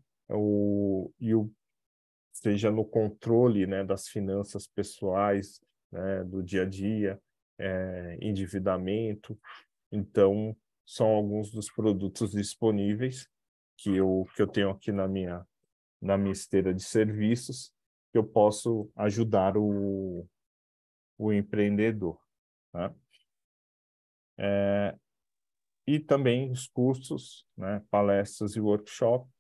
Seja no controle, né, das finanças pessoais, né, do dia a dia, endividamento. Então, são alguns dos produtos disponíveis que eu tenho aqui na minha esteira de serviços, que eu posso ajudar o empreendedor, né? E também os cursos, né, palestras e workshops,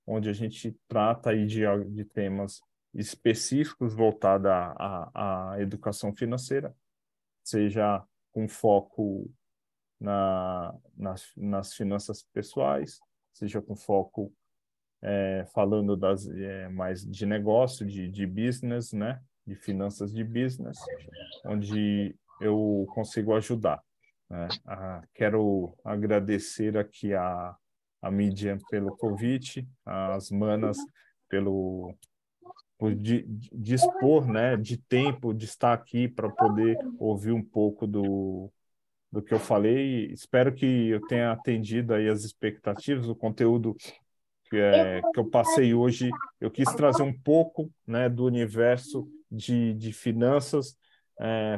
onde a gente trata aí de temas específicos voltados à educação financeira, seja com foco nas finanças pessoais, seja com foco falando mais de negócio, de business, né? De finanças de business, onde eu consigo ajudar, né? Quero agradecer aqui a Midian pelo convite, as Manas por dispor, né, de tempo, de estar aqui para poder ouvir um pouco do que eu falei. Espero que eu tenha atendido aí as expectativas, o conteúdo que eu passei hoje. Eu quis trazer um pouco, né, do universo de finanças,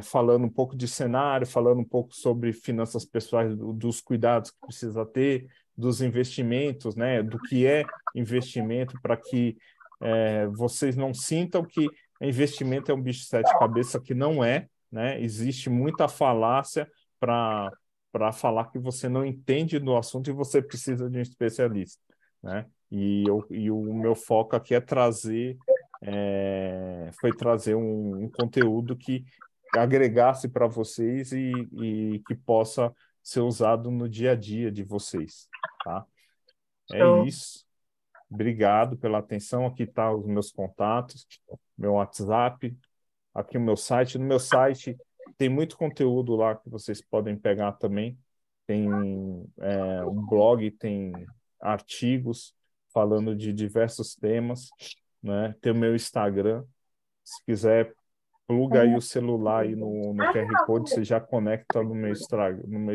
falando um pouco de cenário, falando um pouco sobre finanças pessoais, dos cuidados que precisa ter, dos investimentos, né, do que é investimento, para que vocês não sintam que investimento é um bicho de sete cabeças, que não é, né? Existe muita falácia para falar que você não entende do assunto e você precisa de um especialista, né? E o meu foco aqui foi trazer um conteúdo que agregasse para vocês e que possa ser usado no dia a dia de vocês, tá? É Show. isso. Obrigado pela atenção. Aqui tá os meus contatos, meu WhatsApp, aqui o meu site. No meu site tem muito conteúdo lá que vocês podem pegar também. Tem um blog, tem artigos falando de diversos temas, né? Tem o meu Instagram. Se quiser, pluga aí o celular aí no QR Code, você já conecta no meu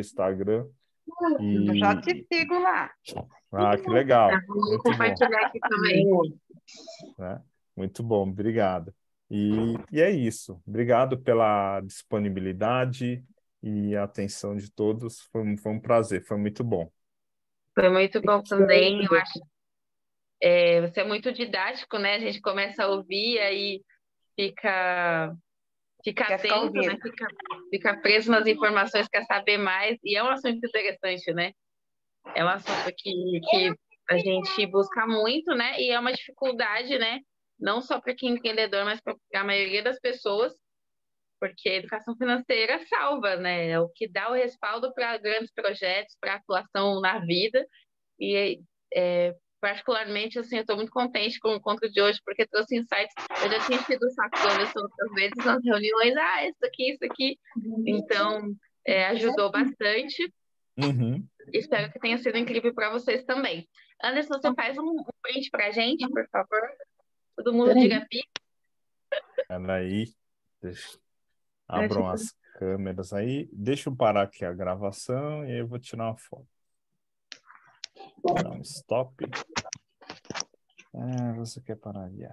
Instagram. Eu já te E, sigo lá. que legal. Vou Muito bom. compartilhar aqui também. Né? Muito bom, obrigado. E é isso. Obrigado pela disponibilidade e atenção de todos. Foi um prazer, foi muito bom. Foi muito bom também. Eu acho você é muito didático, né? A gente começa a ouvir aí fica Quer ficar atento, né? ouvindo? Fica preso nas informações, quer saber mais. E é um assunto interessante, né? É um assunto que a gente busca muito, né? E é uma dificuldade, né? Não só para quem é empreendedor, mas para a maioria das pessoas, porque a educação financeira salva, né? É o que dá o respaldo para grandes projetos, para atuação na vida. E particularmente, assim, eu estou muito contente com o encontro de hoje, porque trouxe insights. Eu já tinha tido o saco do Anderson outras vezes nas reuniões, isso aqui. Então, ajudou bastante. Uhum. Espero que tenha sido incrível para vocês também. Anderson, você faz um print para a gente, por favor? Todo mundo diga pi. Peraí, abram as câmeras aí. Deixa eu parar aqui a gravação e eu vou tirar uma foto. Vou dar um stop. Você quer parar ali?